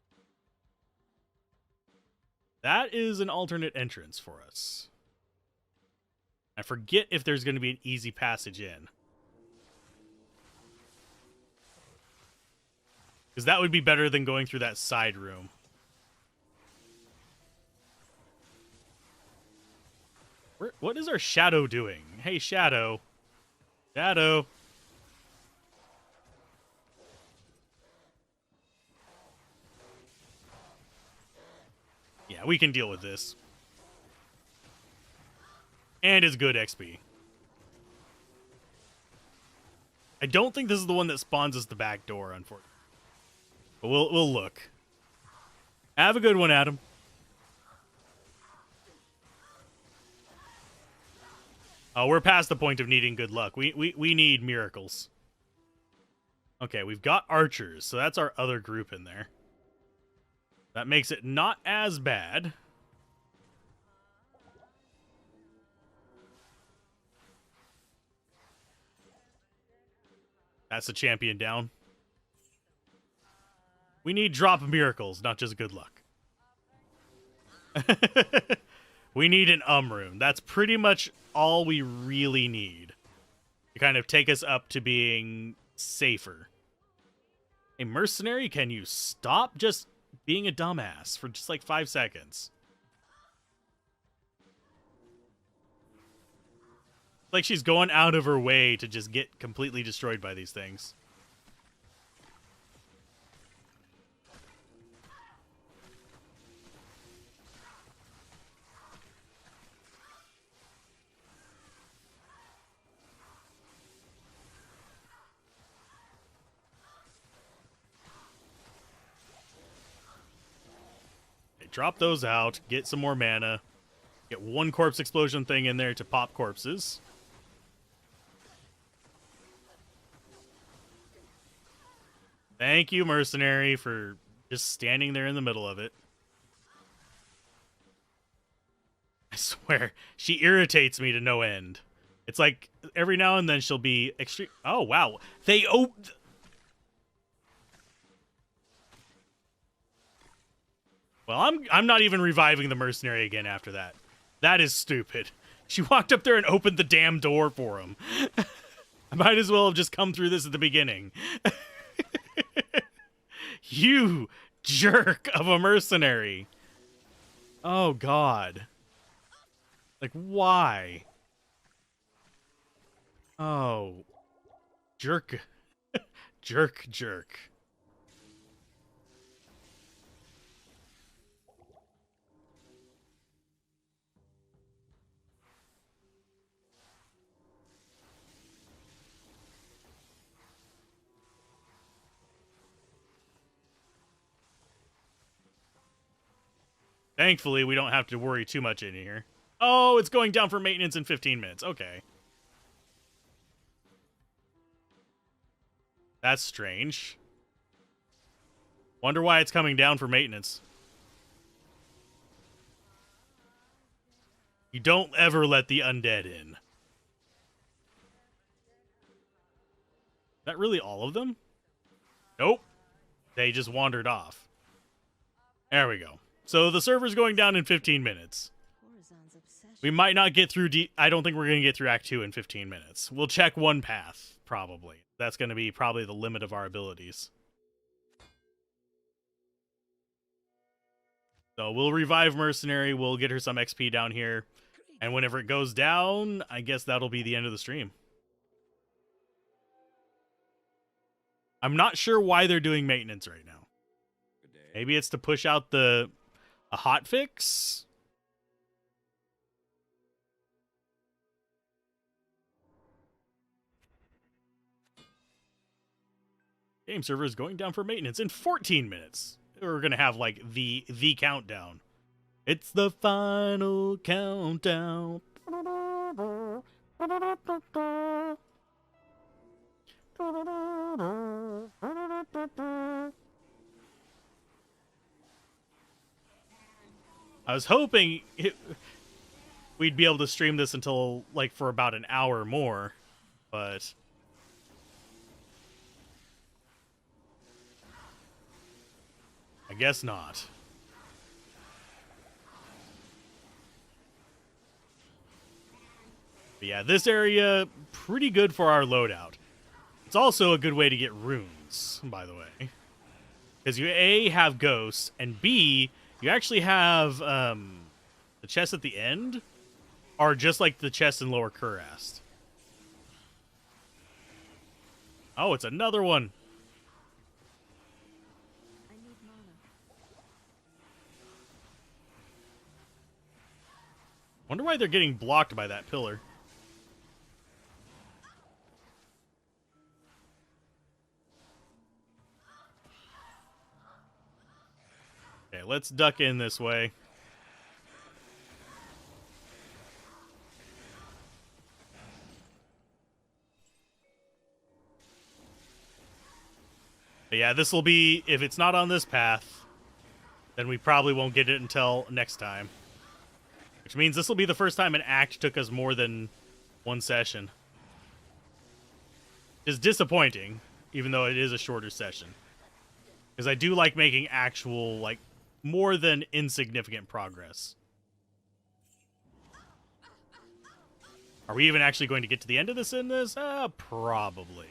That is an alternate entrance for us. I forget if there's going to be an easy passage in. Because that would be better than going through that side room. What is our Shadow doing? Hey, Shadow. Shadow. Yeah, we can deal with this. And it's good XP. I don't think this is the one that spawns us the back door, unfortunately. But we'll look. Have a good one, Adam. Oh, we're past the point of needing good luck. We need miracles. Okay, we've got archers, so that's our other group in there. That makes it not as bad. That's the champion down. We need drop miracles, not just good luck. We need an rune. That's pretty much all we really need to kind of take us up to being safer. A mercenary, can you stop just being a dumbass for just like 5 seconds? Like she's going out of her way to just get completely destroyed by these things. Drop those out, get some more mana, get one corpse explosion thing in there to pop corpses. Thank you, mercenary, for just standing there in the middle of it. I swear, she irritates me to no end. It's like every now and then she'll be extreme. Oh, wow. They opened. Well, I'm not even reviving the mercenary again after that. That is stupid. She walked up there and opened the damn door for him. I might as well have just come through this at the beginning. You jerk of a mercenary. Oh, God. Like, Like, why? Oh. Jerk. Jerk. Thankfully, we don't have to worry too much in here. Oh, it's going down for maintenance in 15 minutes. Okay. That's strange. Wonder why it's coming down for maintenance. You don't ever let the undead in. Is that really all of them? Nope. They just wandered off. There we go. So the server's going down in 15 minutes. Horizon's obsession. We might not get through... I don't think we're going to get through Act 2 in 15 minutes. We'll check one path, probably. That's going to be probably the limit of our abilities. So we'll revive Mercenary. We'll get her some XP down here. And whenever it goes down, I guess that'll be the end of the stream. I'm not sure why they're doing maintenance right now. Good day. Maybe it's to push out a hotfix? Game server is going down for maintenance in 14 minutes. We're going to have, like, the countdown. It's the final countdown. I was hoping we'd be able to stream this until, like, for about an hour more, but... I guess not. But yeah, this area, pretty good for our loadout. It's also a good way to get runes, by the way. Because you A, have ghosts, and B, you actually have the chests at the end are just like the chests in Lower Kurast. Oh, it's another one. I need mana. Wonder why they're getting blocked by that pillar. Okay, let's duck in this way. But yeah, this will be, if it's not on this path, then we probably won't get it until next time. Which means this will be the first time an act took us more than one session. It's disappointing, even though it is a shorter session. Because I do like making actual, like, more than insignificant progress. Are we even actually going to get to the end of this in this? Probably.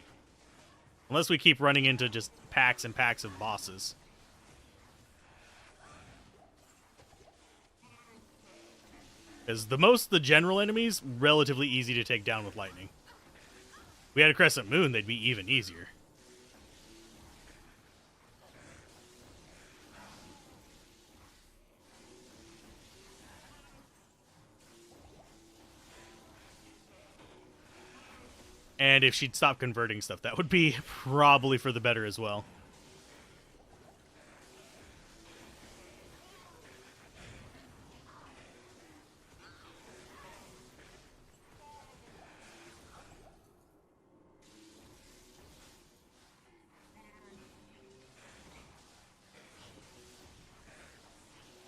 Unless we keep running into just packs and packs of bosses. Because the general enemies, relatively easy to take down with lightning. If we had a crescent moon, they'd be even easier. And if she'd stop converting stuff, that would be probably for the better as well.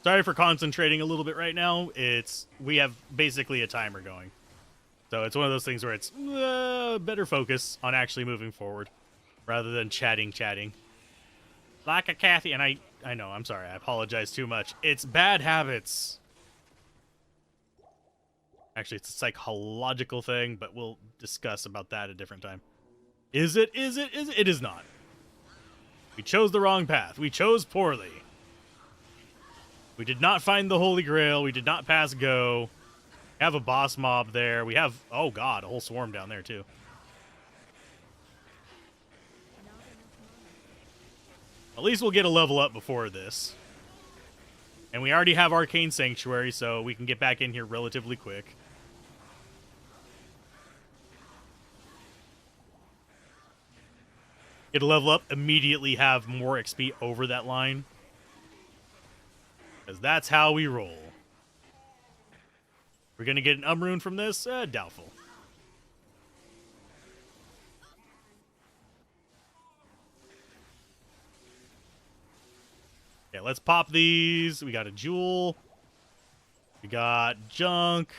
Sorry for concentrating a little bit right now. We have basically a timer going. So it's one of those things where it's better focus on actually moving forward rather than chatting. Like a Kathy, and I know, I'm sorry, I apologize too much. It's bad habits. Actually, it's a psychological thing, but we'll discuss about that a different time. Is it? It is not. We chose the wrong path. We chose poorly. We did not find the Holy Grail. We did not pass go. Have a boss mob there. We have, oh god, a whole swarm down there too. At least we'll get a level up before this. And we already have Arcane Sanctuary, so we can get back in here relatively quick. Get a level up, immediately have more XP over that line. Because that's how we roll. We're going to get an rune from this? Doubtful. Okay, let's pop these. We got a jewel. We got junk.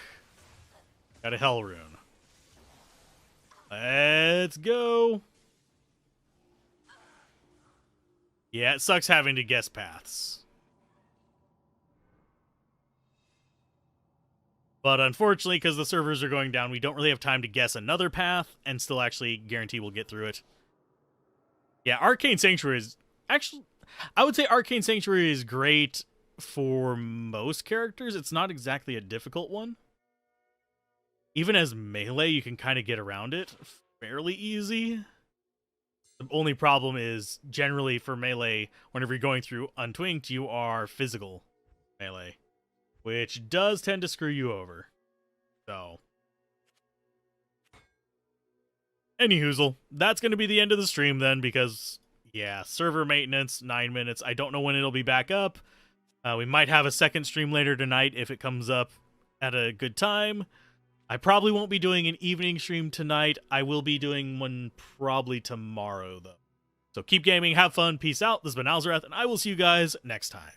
Got a hell rune. Let's go. Yeah, it sucks having to guess paths. But unfortunately, because the servers are going down, we don't really have time to guess another path and still actually guarantee we'll get through it. Yeah, Arcane Sanctuary is... Actually, I would say Arcane Sanctuary is great for most characters. It's not exactly a difficult one. Even as melee, you can kind of get around it fairly easy. The only problem is, generally for melee, whenever you're going through Untwinked, you are physical melee, which does tend to screw you over. So, anyhoozle, that's going to be the end of the stream then, because, yeah, server maintenance, 9 minutes. I don't know when it'll be back up. We might have a second stream later tonight if it comes up at a good time. I probably won't be doing an evening stream tonight. I will be doing one probably tomorrow, though. So keep gaming, have fun, peace out. This has been Alzarath, and I will see you guys next time.